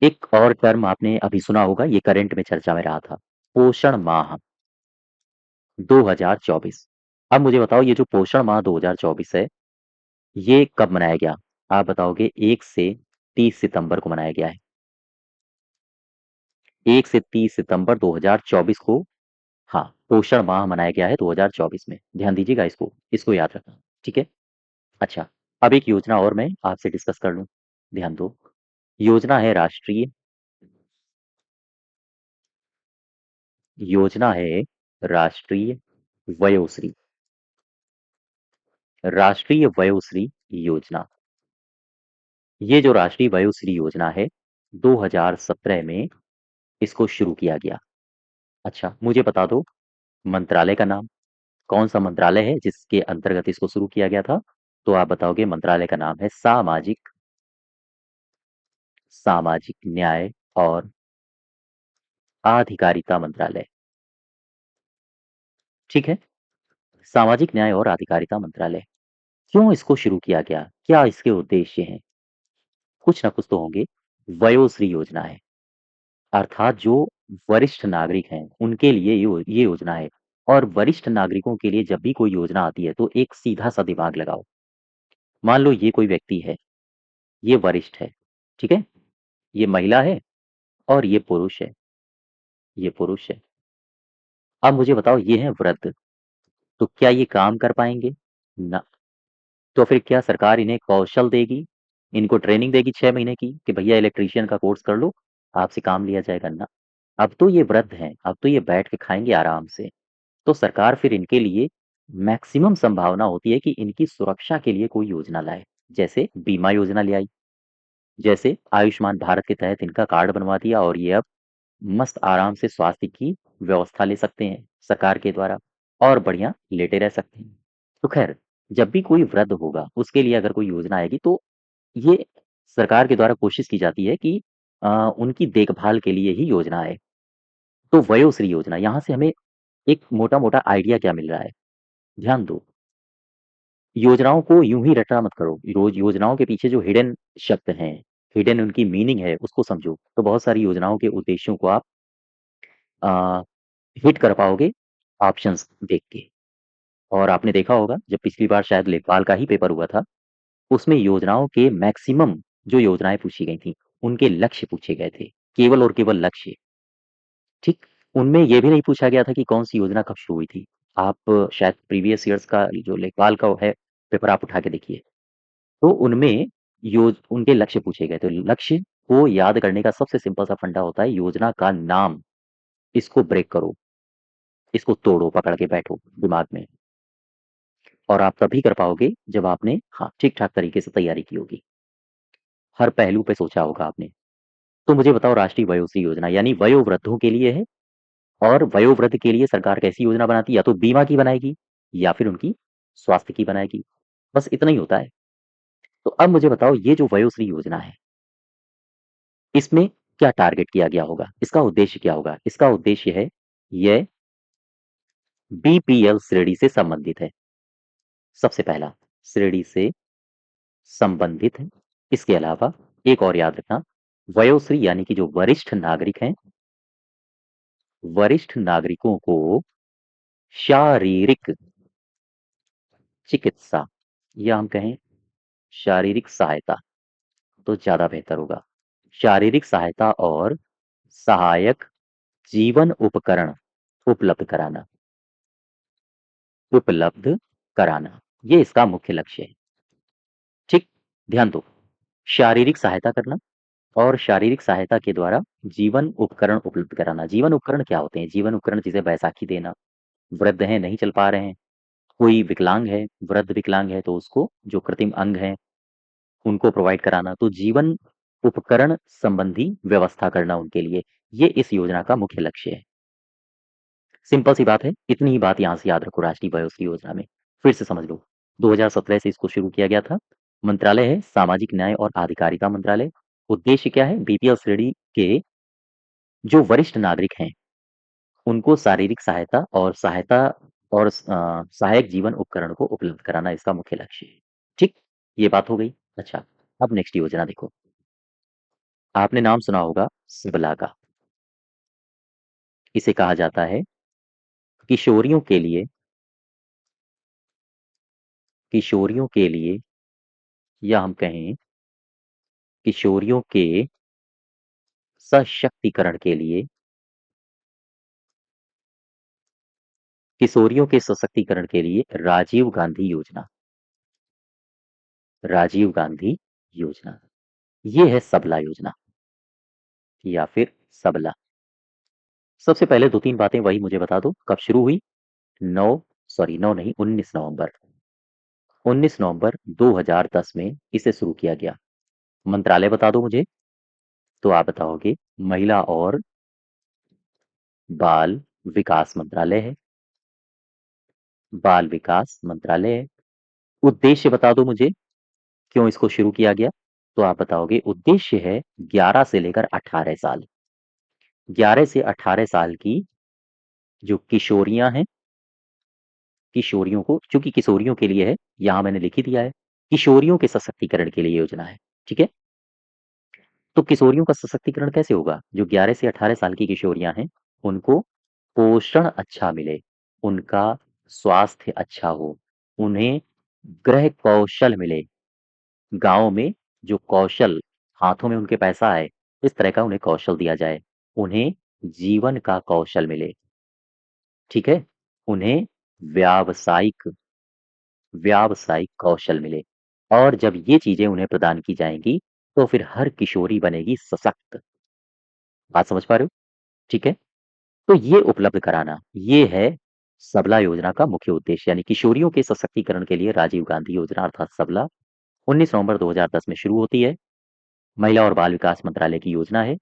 एक और टर्म आपने अभी सुना होगा, ये करंट में चर्चा में रहा था, पोषण माह 2024। अब मुझे बताओ, ये जो पोषण माह 2024 है, ये कब मनाया गया? आप बताओगे 1 से 30 सितंबर को मनाया गया है। 1 से 30 सितंबर 2024 को, हाँ, पोषण माह मनाया गया है 2024 में। ध्यान दीजिएगा इसको, इसको याद रखना, ठीक है? अच्छा, अब एक योजना और मैं आपसे डिस्कस कर लूँ, ध्यान दो। योजना है राष्ट्रीय वयोश्री, राष्ट्रीय वयोश्री योजना। ये जो राष्ट्रीय वयोश्री योजना है, 2017 में इसको शुरू किया गया। अच्छा, मुझे बता दो मंत्रालय का नाम, कौन-सा मंत्रालय है जिसके अंतर्गत इसको शुरू किया गया था? तो आप बताओगे मंत्रालय का नाम है सामाजिक न्याय और आधिकारिता मंत्रालय, ठीक है? सामाजिक न्याय और आधिकारिता मंत्रालय। क्यों इसको शुरू किया गया? क्या इसके उद्देश्य हैं? कुछ ना कुछ तो होंगे। वयोश्री योजना है, अर्थात जो वरिष्ठ नागरिक हैं, उनके लिए ये योजना है। और वरिष्ठ नागरिकों के लिए जब भी कोई योजना आती है, तो एक सीधा-सा दिमाग लगाओ। मान लो ये कोई व्यक्ति है, ये वरिष्ठ है, ठीक है? ये महिला है और ये पुरुष है। अब मुझे बताओ, ये हैं वृद्ध, तो क्या ये काम कर पाएँगे? ना। तो फिर क्या सरकार इन्हें कौशल देगी? इनको ट्रेनिंग देगी 6 महीने की कि भैया इलेक्ट्रीशियन का कोर्स कर लो, आपसे काम लिया जाएगा? ना। अब तो ये वृद्ध हैं, अब तो ये बैठ के खाएँगे आराम से। तो सरकार फिर इनके लिए मैक्सिमम संभावना होती है कि इनकी सुरक्षा के लिए कोई योजना लाए। जैसे बीमा योजना ले आई, जैसे आयुष्मान भारत के तहत इनका कार्ड बनवा दिया और ये अब मस्त आराम से स्वास्थ्य की व्यवस्था ले सकते हैं सरकार के द्वारा और बढ़िया लेटे रह सकते हैं। तो खैर, जब भी कोई वृद्ध होगा, उसके लिए अगर कोई योजना आएगी, तो ये सरकार के द्वारा कोशिश की जाती है कि उनकी देखभाल के लिए ही योजना आए। तो वयोश्री योजना, यहाँ से हमें एक मोटा-मोटा आइडिया क्या मिल रहा है? ध्यान दो, योजनाओं को यूँ ही रटा मत करो। रोज योजनाओं के पीछे जो हिडन शब्द हैं, हिडन उनकी मीनिंग है, उसको समझो। तो बहुत सारी योजनाओं के उद्देश्यों को आप अ, हिट कर पाओगे ऑप्शंस देख के। और आपने देखा होगा जब पिछली बार शायद लेखपाल का ही पेपर हुआ था, उसमें योजनाओं के मैक्सिमम जो योजनाएँ पूछी गई थी, उनके लक्ष्य पूछे गए थे, केवल और केवल लक्ष्य, ठीक? उनमें ये भी नहीं पूछा गया था कि कौन-सी योजना कब शुरू हुई थी। आप शायद प्रीवियस ईयर्स का जो लेखपाल का है पेपर आप उठा के देखिए, तो उनमें उनके लक्ष्य पूछे गए थे। लक्ष्य को याद करने का सबसे सिंपल सा फंडा होता है योजना का नाम, इसको ब्रेक करो, इसको तोड़ो, पकड़ के बैठो दिमाग में और आप तभी कर पाओगे जब आपने हाँ, ठीक-ठाक तरीके से तैयारी की होगी। हर पहलू पे सोचा होगा आपने। तो मुझे बताओ राष्ट्रीय वयोश्री योजना यानी वयोवृद्धों के लिए है और वयोवृद्ध के लिए सरकार कैसी योजना बनाती है या तो बीमा की बनाएगी या फिर उनकी स्वास्थ्य की बनाएगी। बस इतना ही होता है। तो अब मुझे बताओ ये जो वयोश्री योजना है, इसमें क्या टारगेट किया गया होगा? इसका उद्देश्य क्या होगा? इसका उद्देश्य है, ये बीपीएल श्रेणी से संबंधित है। सबसे पहला, श्रेणी से संबंधित है। इसके अलावा एक और याद रखना, वयोश्री यानी कि जो वरिष्ठ नागरिक हैं, वरिष्ठ नागरिकों को शारीरिक चिकित्सा या हम कहें शारीरिक सहायता तो ज़्यादा बेहतर होगा। शारीरिक सहायता और सहायक जीवन उपकरण उपलब्ध कराना उपलब्ध कराना, ये इसका मुख्य लक्ष्य है। ठीक? ध्यान दो, शारीरिक सहायता करना और शारीरिक सहायता के द्वारा जीवन उपकरण उपलब्ध कराना। जीवन उपकरण क्या होते हैं? जीवन उपकरण जिसे बैसाखी देना, वृद्ध हैं, नहीं चल पा रहे हैं, कोई विकलांग है, वृद्ध विकलांग है तो उसको जो कृत्रिम अंग हैं, उनको प्रोवाइड कराना। तो जीवन उपकरण संबंधी व्यवस्था करना उनके लिए, ये इस योजना का मुख्य लक्ष्य है। सिंपल सी बात है, इतनी ही बात यहाँ से याद रखो राष्ट्रीय वयोश्री योजना में। फिर से समझ लो, 2017 से इसको शुरू किया गया था। मंत्रालय है सामाजिक न्याय और अधिकारिता मंत्रालय। उद्देश्य क्या है? बीपीएल श्रेणी के जो वरिष्ठ नागरिक हैं, उनको शारीरिक सहायता और सहायक जीवन उपकरण को उपलब्ध कराना इसका मुख्य लक्ष्य है। ठीक? ये बात हो गई। अच्छा, अब नेक्स्ट योजना देखो। आपने नाम सुना होगा सबला का। इसे कहा जाता है किशोरियों के लिए किशोरियों के लिए या हम कहें किशोरियों के सशक्तिकरण के लिए किशोरियों के सशक्तिकरण के लिए राजीव गांधी योजना। राजीव गांधी योजना, ये है सबला योजना या फिर सबला। सबसे पहले 2-3 बातें वही मुझे बता दो, कब शुरू हुई? 9 सॉरी 9 नहीं 19 नवंबर। 19 नवंबर 2010 में इसे शुरू किया गया। मंत्रालय बता दो मुझे, तो आप बताओगे महिला और बाल विकास मंत्रालय है। बाल विकास मंत्रालय है। उद्देश्य बता दो मुझे, क्यों इसको शुरू किया गया? तो आप बताओगे उद्देश्य है 11 से लेकर 18 साल। 11 से 18 साल की जो किशोरियां हैं, किशोरियों को, चूंकि किशोरियों के लिए है, यहां मैंने लिख ही दिया है, किशोरियों के सशक्तिकरण के लिए योजना है। ठीक है? तो किशोरियों का सशक्तिकरण कैसे होगा? जो 11 से 18 साल की किशोरियां हैं, उनको पोषण अच्छा मिले, उनका स्वास्थ्य अच्छा हो, उन्हें गृह कौशल मिले, गाँव में जो कौशल, हाथों में उनके पैसा आए, इस तरह का उन्हें कौशल दिया जाए। उन्हें जीवन का कौशल मिले, ठीक है? उन्हें व्यावसायिक व्यावसायिक कौशल मिले और जब ये चीज़ें उन्हें प्रदान की जाएँगी, तो फिर हर किशोरी बनेगी सशक्त। बात समझ पा रहे हो? ठीक है? तो ये उपलब्ध कराना, ये है सबला योजना का मुख्य उद्देश्य यानी किशोरियों के सशक्तिकरण के लिए राजीव गांधी योजना अर्थात सबला 19 नवंबर 2010 में शुरू होती है। महिला और बाल विकास मंत्रालय की योजना है।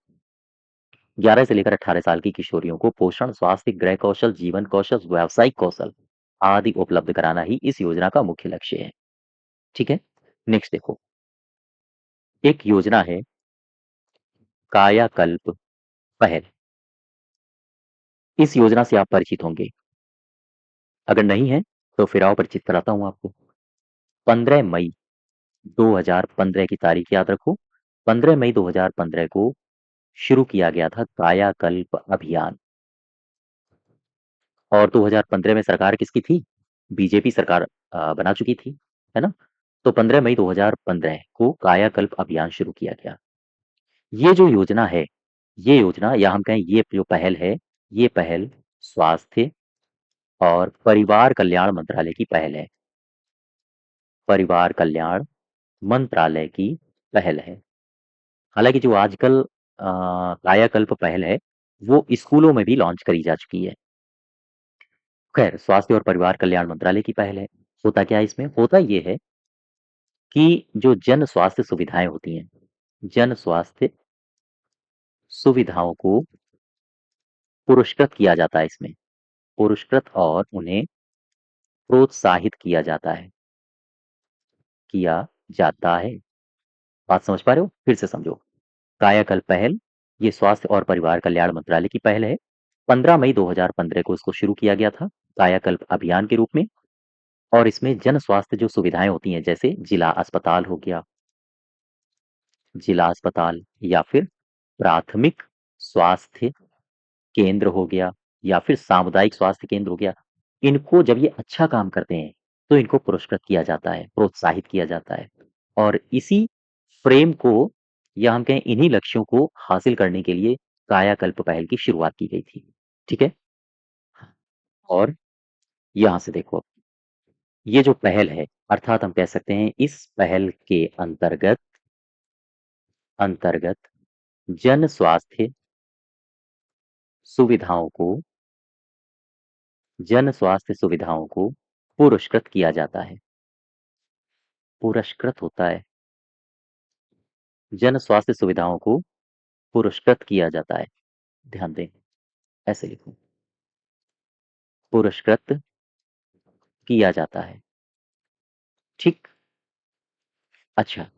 11 से लेकर 18 साल की किशोरियों को पोषण, स्वास्थ्य, गृह कौशल, जीवन कौशल, व्यावसायिक कौशल आदि उपलब्ध कराना ही इस योजना का मुख्य लक्ष्य है। ठीक है? नेक्स्ट देखो, एक योजना है कायाकल्प पहल। इस योजना से आप परिचित होंगे। अगर नहीं है, तो फिर आओ परिचित कराता हूँ आपको। 15 मई 2015 की तारीख याद रखो। 15 मई 2015 को शुरू किया गया था कायाकल्प अभियान। और 2015 में सरकार किसकी थी? बीजेपी सरकार बना चुकी थी, है ना? तो 15 मई 2015 को कायाकल्प अभियान शुरू किया गया। ये जो योजना है, ये योजना या हम कहें ये जो पहल है, ये पहल स्वास्थ्य और परिवार कल्याण मंत्रालय की पहल है। परिवार कल्याण मंत्रालय की पहल है। हालाँकि जो आजकल कायाकल्प पहल है, वो स्कूलों में भी लॉन्च करी जा चुकी है। खैर, स्वास्थ्य और परिवार कल्याण मंत्रालय की पहल है। होता क्या है इसमें? होता ये है कि जो जन स्वास्थ्य सुविधाएँ होती हैं, जन स्वास्थ्य सुविधाओं को पुरस्कृत किया जाता है इसमें। पुरस्कृत और उन्हें प्रोत्साहित किया जाता है। बात समझ पा रहे हो? फिर से समझो। कायाकल्प पहल, ये स्वास्थ्य और परिवार कल्याण मंत्रालय की पहल है। 15 मई 2015 को इसको शुरू किया गया था, कायाकल्प अभियान के रूप में। और इसमें जन स्वास्थ्य जो सुविधाएँ होती हैं, जैसे जिला अस्पताल हो गया, जिला अस्पताल या फिर प्राथमिक स्वास्थ्य केंद्र हो गया या फिर सामुदायिक स्वास्थ्य केंद्र हो गया, इनको जब ये अच्छा काम करते हैं, तो इनको पुरस्कृत किया जाता है, प्रोत्साहित किया जाता है। और इसी फ्रेम को या हम कहें इन्हीं लक्ष्यों को हासिल करने के लिए कायाकल्प पहल की शुरुआत की गई थी। ठीक है? और यहाँ से देखो, ये जो पहल है, अर्थात हम कह सकते हैं इस पहल के अंतर्गत अंतर्गत जन स्वास्थ्य सुविधाओं को जन स्वास्थ्य सुविधाओं को पुरस्कृत किया जाता है। पुरस्कृत होता है। जन स्वास्थ्य सुविधाओं को पुरस्कृत किया जाता है। ध्यान दें, ऐसे लिखो, पुरस्कृत किया जाता है। ठीक? अच्छा,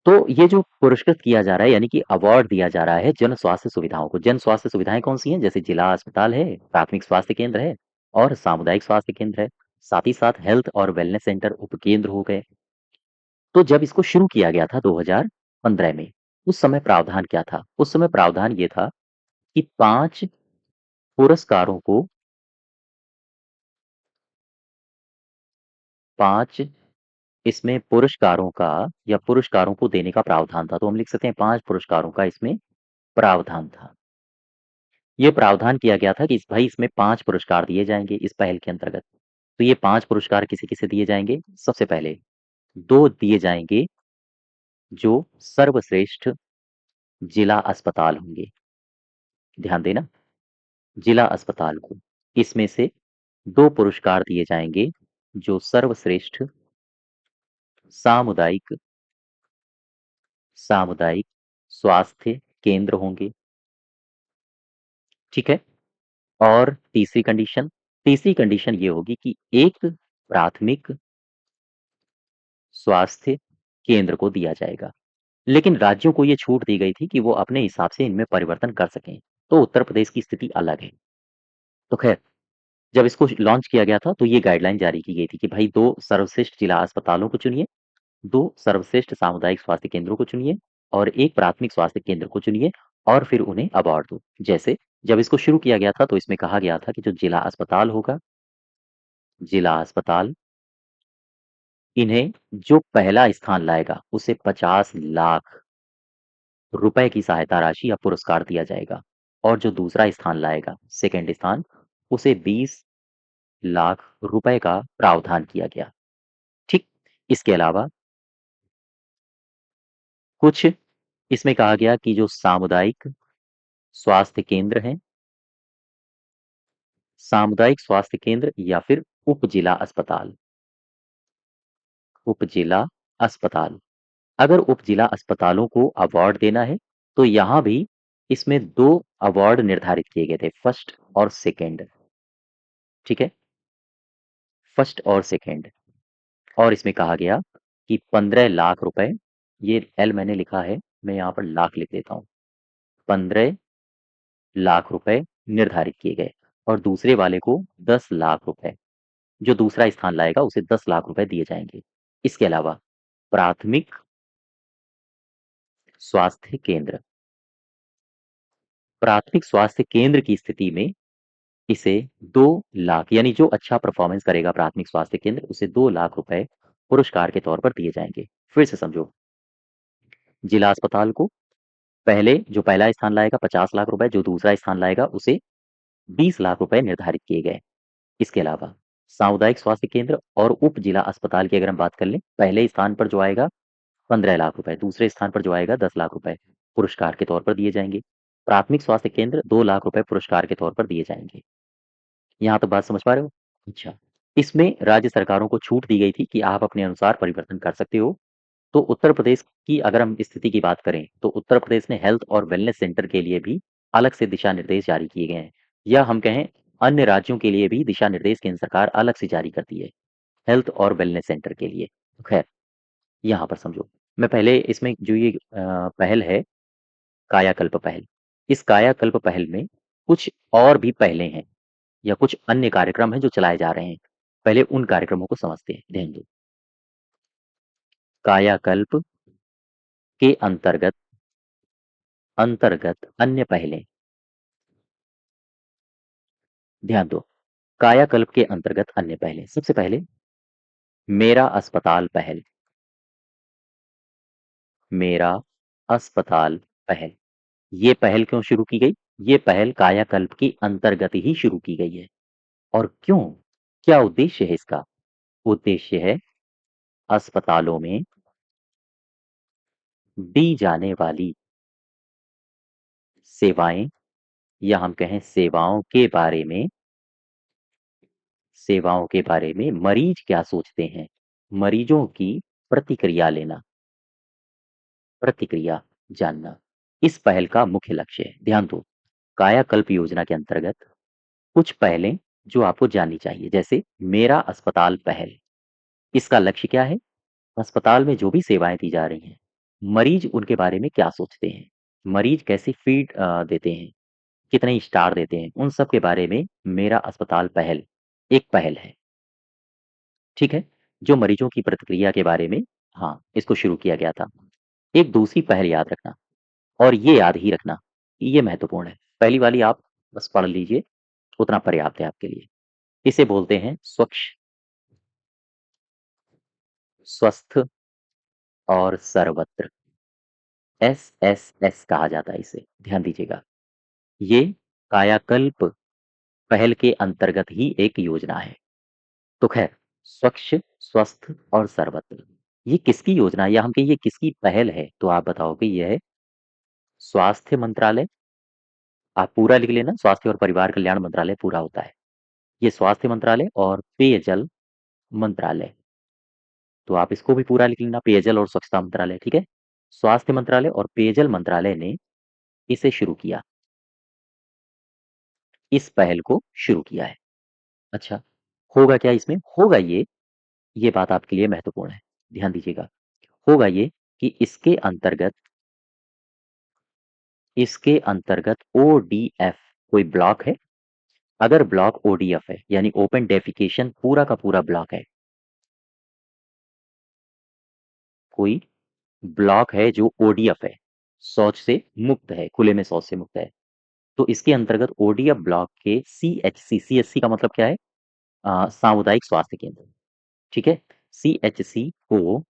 तो ये जो पुरस्कृत किया जा रहा है यानी कि अवार्ड दिया जा रहा है जन स्वास्थ्य सुविधाओं को। जन स्वास्थ्य सुविधाएँ कौन-सी हैं? जैसे जिला अस्पताल है, प्राथमिक स्वास्थ्य केंद्र है और सामुदायिक स्वास्थ्य केंद्र है। साथ ही साथ हेल्थ और वेलनेस सेंटर उपकेंद्र हो गए। तो जब इसको शुरू किया गया था 2015 में, उस समय प्रावधान क्या था? उस समय प्रावधान ये था कि 5 पुरस्कारों को 5 इसमें पुरस्कारों का या पुरस्कारों को देने का प्रावधान था। तो हम लिख सकते हैं 5 पुरस्कारों का इसमें प्रावधान था। ये प्रावधान किया गया था कि इस भाई इसमें 5 पुरस्कार दिए जाएँगे इस पहल के अंतर्गत। तो ये 5 पुरस्कार किसे-किसे दिए जाएँगे? सबसे पहले 2 दिए जाएँगे जो सर्वश्रेष्ठ जिला अस्पताल होंगे। ध्यान देना, जिला अस्पताल को। इसमें से 2 पुरस्कार दिए जाएँगे जो सर्वश्रेष्ठ सामुदायिक सामुदायिक स्वास्थ्य केंद्र होंगे। ठीक है? और तीसरी कंडीशन ये होगी कि एक प्राथमिक स्वास्थ्य केंद्र को दिया जाएगा। लेकिन राज्यों को ये छूट दी गई थी कि वो अपने हिसाब से इनमें परिवर्तन कर सकें। तो उत्तर प्रदेश की स्थिति अलग है। तो ख़ैर, जब इसको लॉन्च किया गया था तो ये गाइडलाइन जारी की गई थी कि भाई 2 सर्वश्रेष्ठ जिला अस्पतालों को चुनिए, 2 सर्वश्रेष्ठ सामुदायिक स्वास्थ्य केंद्रों को चुनिए और 1 प्राथमिक स्वास्थ्य केंद्र को चुनिए और फिर उन्हें अवार्ड दो। जैसे जब इसको शुरू किया गया था तो इसमें कहा गया था कि जो जिला अस्पताल होगा, जिला अस्पताल इन्हें जो पहला स्थान लाएगा उसे 50 लाख रुपए की सहायता राशि या पुरस्कार दिया जाएगा और जो दूसरा स्थान लाएगा, सेकंड स्थान, उसे 20 लाख रुपए का प्रावधान किया गया। ठीक? इसके अलावा कुछ इसमें कहा गया कि जो सामुदायिक स्वास्थ्य केंद्र हैं, सामुदायिक स्वास्थ्य केंद्र या फिर उपजिला अस्पताल। अगर उपजिला अस्पतालों को अवार्ड देना है, तो यहाँ भी इसमें 2 अवार्ड निर्धारित किए गए थे, फर्स्ट और सेकंड। ठीक है? फर्स्ट और सेकंड। और इसमें कहा गया कि 15 लाख रुपए, ये एल मैंने लिखा है, मैं यहाँ पर लाख लिख देता हूँ। 15 लाख रुपए निर्धारित किए गए और दूसरे वाले को 10 लाख रुपए, जो दूसरा स्थान लाएगा उसे 10 लाख रुपए दिए जाएँगे। इसके अलावा प्राथमिक स्वास्थ्य केंद्र, प्राथमिक स्वास्थ्य केंद्र की स्थिति में इसे 2 लाख यानी जो अच्छा परफॉर्मेंस करेगा प्राथमिक स्वास्थ्य केंद्र उसे 2 लाख रुपए पुरस्कार के तौर पर दिए जाएँगे। फिर से समझो, जिला अस्पताल को पहले जो पहला स्थान लाएगा 50 लाख रुपए, जो दूसरा स्थान लाएगा उसे 20 लाख रुपए निर्धारित किए गए। इसके अलावा सामुदायिक स्वास्थ्य केंद्र और उप जिला अस्पताल की अगर हम बात कर लें, पहले स्थान पर जो आएगा 15 लाख रुपए, दूसरे स्थान पर जो आएगा 10 लाख रुपए पुरस्कार के तौर पर दिए जाएँगे। प्राथमिक स्वास्थ्य केंद्र 2 लाख रुपए पुरस्कार के तौर पर दिए जाएँगे। यहाँ तक बात समझ पा रहे हो? अच्छा, इसमें राज्य सरकारों को छूट दी गई थी कि आप अपने अनुसार परिवर्तन कर सकते हो। तो उत्तर प्रदेश की अगर हम स्थिति की बात करें, तो उत्तर प्रदेश में हेल्थ और वेलनेस सेंटर के लिए भी अलग से दिशा निर्देश जारी किए गए हैं, या हम कहें अन्य राज्यों के लिए भी दिशा निर्देश केंद्र सरकार अलग से जारी करती है, हेल्थ और वेलनेस सेंटर के लिए। खैर, यहाँ पर समझो, मैं पहले इसमें जो ये पहल है, कायाकल्प पहल, इस कायाकल्प पहल में कुछ और भी पहलें हैं या कुछ अन्य कार्यक्रम हैं जो चलाए जा रहे हैं। पहले उन कार्यक्रमों को समझते हैं, ध्यान दो। कायाकल्प के अंतर्गत अंतर्गत अन्य पहलें, ध्यान दो। कायाकल्प के अंतर्गत अन्य पहलें, सबसे पहले मेरा अस्पताल पहल। मेरा अस्पताल पहल, ये पहल क्यों शुरू की गई? ये पहल कायाकल्प के अंतर्गत ही शुरू की गई है। और क्यों? क्या उद्देश्य है इसका? उद्देश्य है अस्पतालों में दी जाने वाली सेवाएं, या हम कहें सेवाओं के बारे में मरीज क्या सोचते हैं, मरीजों की प्रतिक्रिया लेना, प्रतिक्रिया जानना, इस पहल का मुख्य लक्ष्य है। ध्यान दो, कायाकल्प योजना के अंतर्गत कुछ पहलें जो आपको जाननी चाहिए, जैसे मेरा अस्पताल पहल, इसका लक्ष्य क्या है? अस्पताल में जो भी सेवाएं दी जा रही हैं, मरीज उनके बारे में क्या सोचते हैं, मरीज कैसी फीड देते हैं, कितने स्टार देते हैं, उन सब के बारे में मेरा अस्पताल पहल एक पहल है। ठीक है? जो मरीजों की प्रतिक्रिया के बारे में, हाँ, इसको शुरू किया गया था। एक दूसरी पहल याद रखना, और ये याद ही रखना, ये महत्वपूर्ण है। पहली वाली आप बस पढ़ लीजिए, उतना पर्याप्त है आपके लिए। इसे बोलते हैं स्वच्छ, स्वस्थ और सर्वत्र, SSS कहा जाता है इसे, ध्यान दीजिएगा। ये कायाकल्प पहल के अंतर्गत ही एक योजना है। तो खैर, स्वच्छ, स्वस्थ और सर्वत्र, ये किसकी योजना है, या हम कहिए ये किसकी पहल है? तो आप बताओगे ये है स्वास्थ्य मंत्रालय। आप पूरा लिख लेना, स्वास्थ्य और परिवार कल्याण मंत्रालय पूरा होता है। ये स्वास्थ्य मंत्रालय और पेयजल मंत्रालय, तो आप इसको भी पूरा लिख लेना, पेयजल और स्वच्छता मंत्रालय, ठीक है? स्वास्थ्य मंत्रालय और पेयजल मंत्रालय ने इसे शुरू किया, इस पहल को शुरू किया है। अच्छा, होगा क्या इसमें? होगा ये बात आपके लिए महत्वपूर्ण है, ध्यान दीजिएगा। होगा ये कि इसके अंतर्गत ODF कोई ब्लॉक है, अगर ब्लॉक ODF है यानी ओपन डेफिकेशन पूरा का पूरा ब्लॉक है, कोई ब्लॉक है जो ODF है, शौच से मुक्त है, खुले में शौच से मुक्त है, तो इसके अंतर्गत ODF ब्लॉक के CHC का मतलब क्या है? सामुदायिक स्वास्थ्य केंद्र, ठीक है? CHC को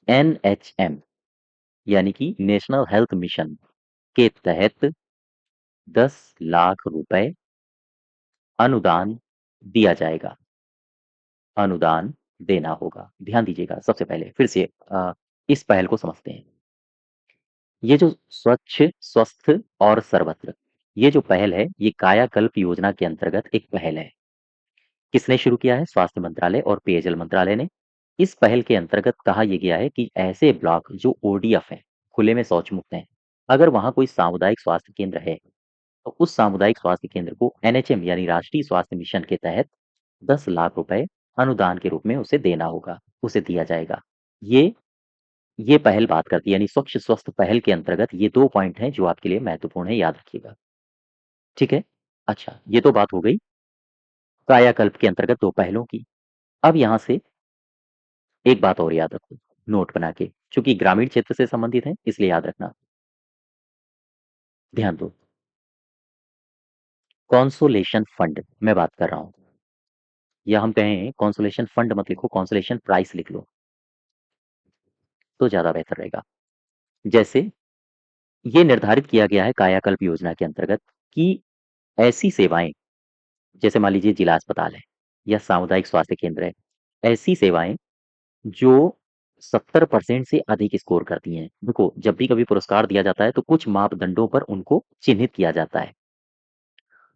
NHM यानी कि नेशनल हेल्थ मिशन के तहत 10 लाख रुपए अनुदान दिया जाएगा, अनुदान देना होगा। ध्यान दीजिएगा, सबसे पहले फिर से इस पहल को समझते हैं। ये जो स्वच्छ, स्वस्थ और सर्वत्र, ये जो पहल है, ये कायाकल्प योजना के अंतर्गत एक पहल है। किसने शुरू किया है? स्वास्थ्य मंत्रालय और पेयजल मंत्रालय ने। इस पहल के अंतर्गत कहा यह गया है कि ऐसे ब्लॉक जो ODF हैं, खुले में शौच मुक्त हैं, अगर वहाँ कोई सामुदायिक स्वास्थ्य केंद्र है, तो उस सामुदायिक स्वास्थ्य केंद्र को NHM यानी राष्ट्रीय स्वास्थ्य मिशन के तहत 10 लाख रुपए अनुदान के रूप में उसे देना होगा, उसे दिया जाएगा। ये ये पहल बात करती है, यानी स्वच्छ स्वस्थ पहल के अंतर्गत ये 2 पॉइंट हैं जो आपके लिए महत्वपूर्ण है, याद रखिएगा। ठीक है? अच्छा, ये तो बात हो गई कायाकल्प के अंतर्गत 2 पहलों की। अब यहाँ से एक बात और याद रखो, नोट बना के, चूँकि ग्रामीण क्षेत्र से संबंधित है इसलिए याद रखना। ध्यान दो, कॉन्सोलेशन फंड मैं बात कर रहा हूँ, या हम कहें कॉन्सोलेशन फंड मत लिखो, कॉन्सोलेशन प्राइस लिख लो तो ज़्यादा बेहतर रहेगा। जैसे ये निर्धारित किया गया है कायाकल्प योजना के अंतर्गत कि ऐसी सेवाएँ, जैसे मान लीजिए जिला अस्पताल है या सामुदायिक स्वास्थ्य केंद्र है, ऐसी सेवाएँ जो 70% से अधिक स्कोर करती हैं। देखो, जब भी कभी पुरस्कार दिया जाता है तो कुछ मापदंडों पर उनको चिन्हित किया जाता है।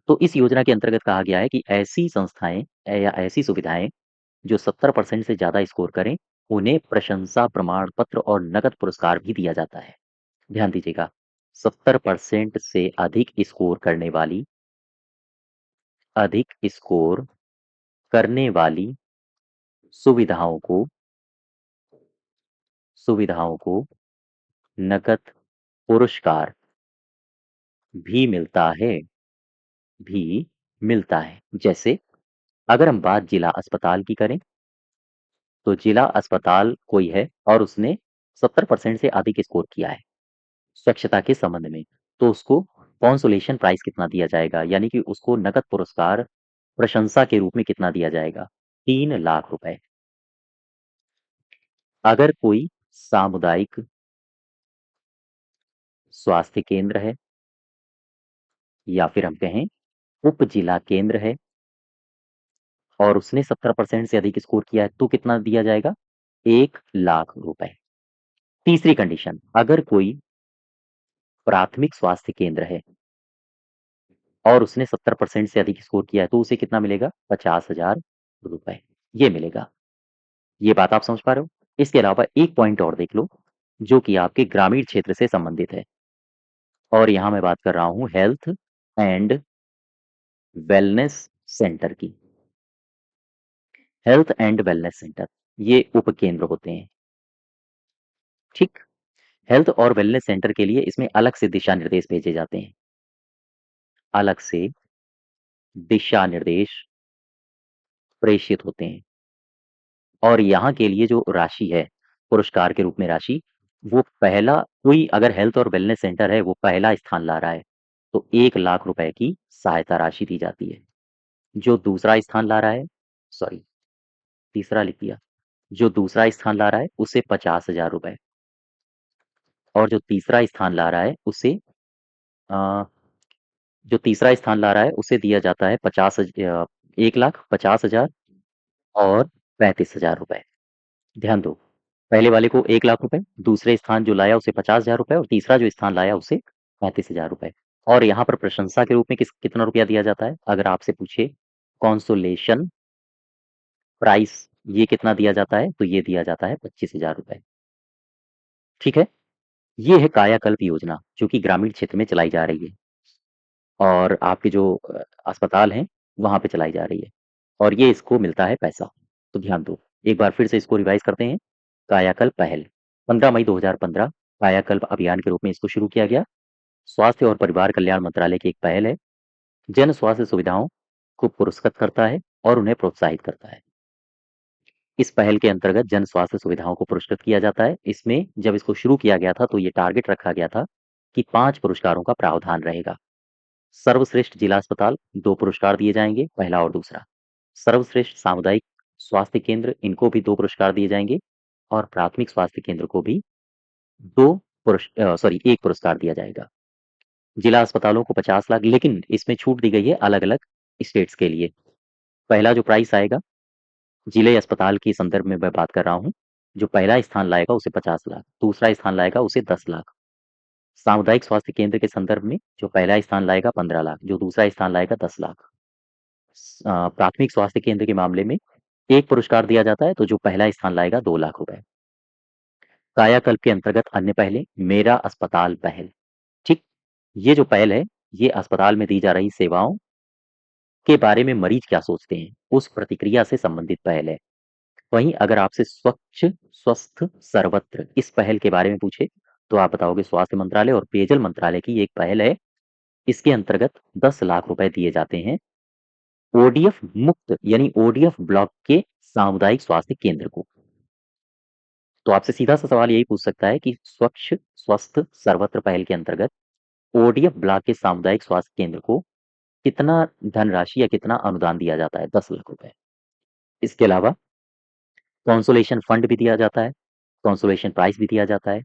तो इस योजना के अंतर्गत कहा गया है कि ऐसी संस्थाएँ या ऐसी सुविधाएँ जो 70% से ज़्यादा स्कोर करें, उन्हें प्रशंसा प्रमाण पत्र और नकद पुरस्कार भी दिया जाता है। ध्यान दीजिएगा, 70% से अधिक स्कोर करने वाली सुविधाओं को सुविधाओं को नकद पुरस्कार भी भी मिलता है। जैसे अगर हम बात जिला अस्पताल की करें, तो जिला अस्पताल कोई है और उसने 70% से अधिक स्कोर किया है स्वच्छता के संबंध में, तो उसको कंसोलेशन प्राइज़ कितना दिया जाएगा? यानी कि उसको नकद पुरस्कार प्रशंसा के रूप में कितना दिया जाएगा? 3 लाख रुपए। अगर कोई सामुदायिक स्वास्थ्य केंद्र है या फिर हम कहें उप जिला केंद्र है और उसने 70% से अधिक स्कोर किया है, तो कितना दिया जाएगा? 1 लाख रुपए। तीसरी कंडीशन, अगर कोई प्राथमिक स्वास्थ्य केंद्र है और उसने 70% से अधिक स्कोर किया है, तो उसे कितना मिलेगा? 50,000 रुपए, ये मिलेगा। ये बात आप समझ पा रहे हो? इसके अलावा एक पॉइंट और देख लो, जो कि आपके ग्रामीण क्षेत्र से संबंधित है, और यहाँ मैं बात कर रहा हूँ हेल्थ एंड वेलनेस सेंटर की। हेल्थ एंड वेलनेस सेंटर, ये उपकेंद्र होते हैं, ठीक? हेल्थ और वेलनेस सेंटर के लिए इसमें अलग से दिशा निर्देश भेजे जाते हैं। अलग से दिशा निर्देश प्रेषित होते हैं, और यहाँ के लिए जो राशि है, पुरस्कार के रूप में राशि, वो पहला, कोई अगर हेल्थ और वेलनेस सेंटर है, वो पहला स्थान ला रहा है, तो 1 लाख रुपए की सहायता राशि दी जाती है। जो दूसरा स्थान ला रहा है, सॉरी, तीसरा लिख दिया। जो दूसरा स्थान ला रहा है, उसे 50,000 रुपए, और जो तीसरा स्थान ला रहा है, उसे अ, जो तीसरा स्थान ला रहा है, उसे दिया जाता है 1,50,000 और 35,000 रुपए। ध्यान दो, पहले वाले को 1 लाख रुपए, दूसरे स्थान जो लाया उसे 50,000 रुपए, और तीसरा जो स्थान लाया उसे 35,000 रुपए। और यहाँ पर प्रशंसा के रूप में कितना रुपया दिया जाता है? अगर आपसे पूछे कंसोलेशन प्राइस ये कितना दिया जाता है? तो ये दिया जाता है 25,000 रुपए। ठीक है? ये है कायाकल्प योजना, जो कि ग्रामीण क्षेत्र में चलाई जा रही है, और आपके जो अस्पताल हैं, वहाँ पे चलाई जा रही है, और ये इसको मिलता है पैसा। तो ध्यान दो, एक बार फिर से इसको रिवाइज़ करते हैं। कायाकल्प पहल, 15 मई 2015 कायाकल्प अभियान के रूप में इसको शुरू किया गया। स्वास्थ्य और परिवार कल्याण मंत्रालय की एक पहल है। जन स्वास्थ्य सुविधाओं को पुरस्कृत करता है और उन्हें प्रोत्साहित करता है। इस पहल के अंतर्गत जन स्वास्थ्य सुविधाओं को पुरस्कृत किया जाता है। इसमें जब इसको शुरू किया गया था, तो ये टारगेट रखा गया था कि 5 पुरस्कारों का प्रावधान रहेगा। सर्वश्रेष्ठ जिला अस्पताल 2 पुरस्कार दिए जाएँगे, पहला और दूसरा। सर्वश्रेष्ठ सामुदायिक स्वास्थ्य केंद्र, इनको भी 2 पुरस्कार दिए जाएँगे, और प्राथमिक स्वास्थ्य केंद्र को भी 1 पुरस्कार दिया जाएगा। जिला अस्पतालों को 50 लाख, लेकिन इसमें छूट दी गई है अलग-अलग स्टेट्स के लिए। पहला जो प्राइज़ आएगा, जिले अस्पताल के संदर्भ में मैं बात कर रहा हूँ, जो पहला स्थान लाएगा उसे 50 लाख, दूसरा स्थान लाएगा उसे 10 लाख। सामुदायिक स्वास्थ्य केंद्र के संदर्भ में जो पहला स्थान लाएगा 15 लाख, जो दूसरा स्थान लाएगा 10 लाख। प्राथमिक स्वास्थ्य केंद्र के मामले में 1 पुरस्कार दिया जाता है, तो जो पहला स्थान लाएगा 2 लाख रुपए। कायाकल्प के अंतर्गत अन्य पहलें, मेरा अस्पताल पहल, ठीक? ये जो पहल है, ये अस्पताल में दी जा रही सेवाओं के बारे में मरीज क्या सोचते हैं, उस प्रतिक्रिया से संबंधित पहल है। वहीं अगर आपसे स्वच्छ, स्वस्थ, सर्वत्र इस पहल के बारे में पूछे, तो आप बताओगे स्वास्थ्य मंत्रालय और पेयजल मंत्रालय की एक पहल है। इसके अंतर्गत 10 लाख रुपए दिए जाते हैं ओडीएफ मुक्त, यानी ओडीएफ ब्लॉक के सामुदायिक स्वास्थ्य केंद्र को। तो आपसे सीधा-सा सवाल यही पूछ सकता है कि स्वच्छ, स्वस्थ, सर्वत्र पहल के अंतर्गत ओडीएफ ब्लॉक के सामुदायिक स्वास्थ्य केंद्र को कितना धनराशि या कितना अनुदान दिया जाता है? 10 लाख रुपए। इसके अलावा कंसोलेशन फंड भी दिया जाता है, कंसोलेशन प्राइज़ भी दिया जाता है,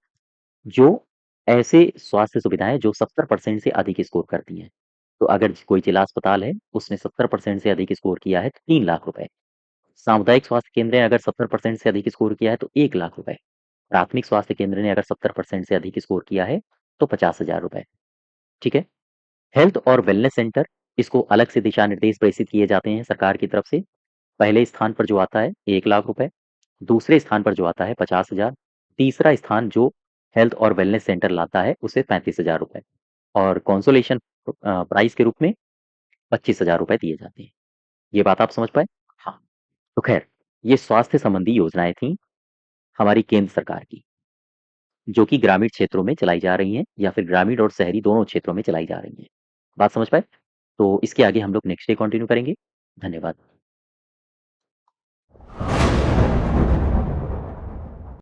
जो ऐसे स्वास्थ्य सुविधाएँ जो 70% से अधिक स्कोर करती हैं। तो अगर कोई जिला अस्पताल है, उसने 70% से अधिक स्कोर किया है तो 3 लाख रुपए। सामुदायिक स्वास्थ्य केंद्र ने अगर 70% से अधिक स्कोर किया है तो 1 लाख रुपए। प्राथमिक स्वास्थ्य केंद्र ने अगर 70% से अधिक स्कोर किया है तो 50,000 रुपए। ठीक है? हेल्थ और वेलनेस सेंटर, इसको अलग से दिशा निर्देश प्रेषित किए जाते हैं सरकार की तरफ से। पहले स्थान पर जो आता है 1 लाख रुपए, दूसरे स्थान पर जो आता है 50,000, तीसरा स्थान जो हेल्थ और वेलनेस सेंटर लाता है उसे 35,000 रुपए और कंसोलेशन प्राइज़ के रूप में 25,000 रुपए दिए जाते हैं। ये बात आप समझ पाए? हाँ। तो ख़ैर, ये स्वास्थ्य संबंधी योजनाएँ थीं हमारी केंद्र सरकार की, जो कि ग्रामीण क्षेत्रों में चलाई जा रही हैं या फिर ग्रामीण और शहरी दोनों क्षेत्रों में चलाई जा रही हैं। बात समझ पाए? तो इसके आगे हम लोग नेक्स्ट डे कंटिन्यू करेंगे। धन्यवाद।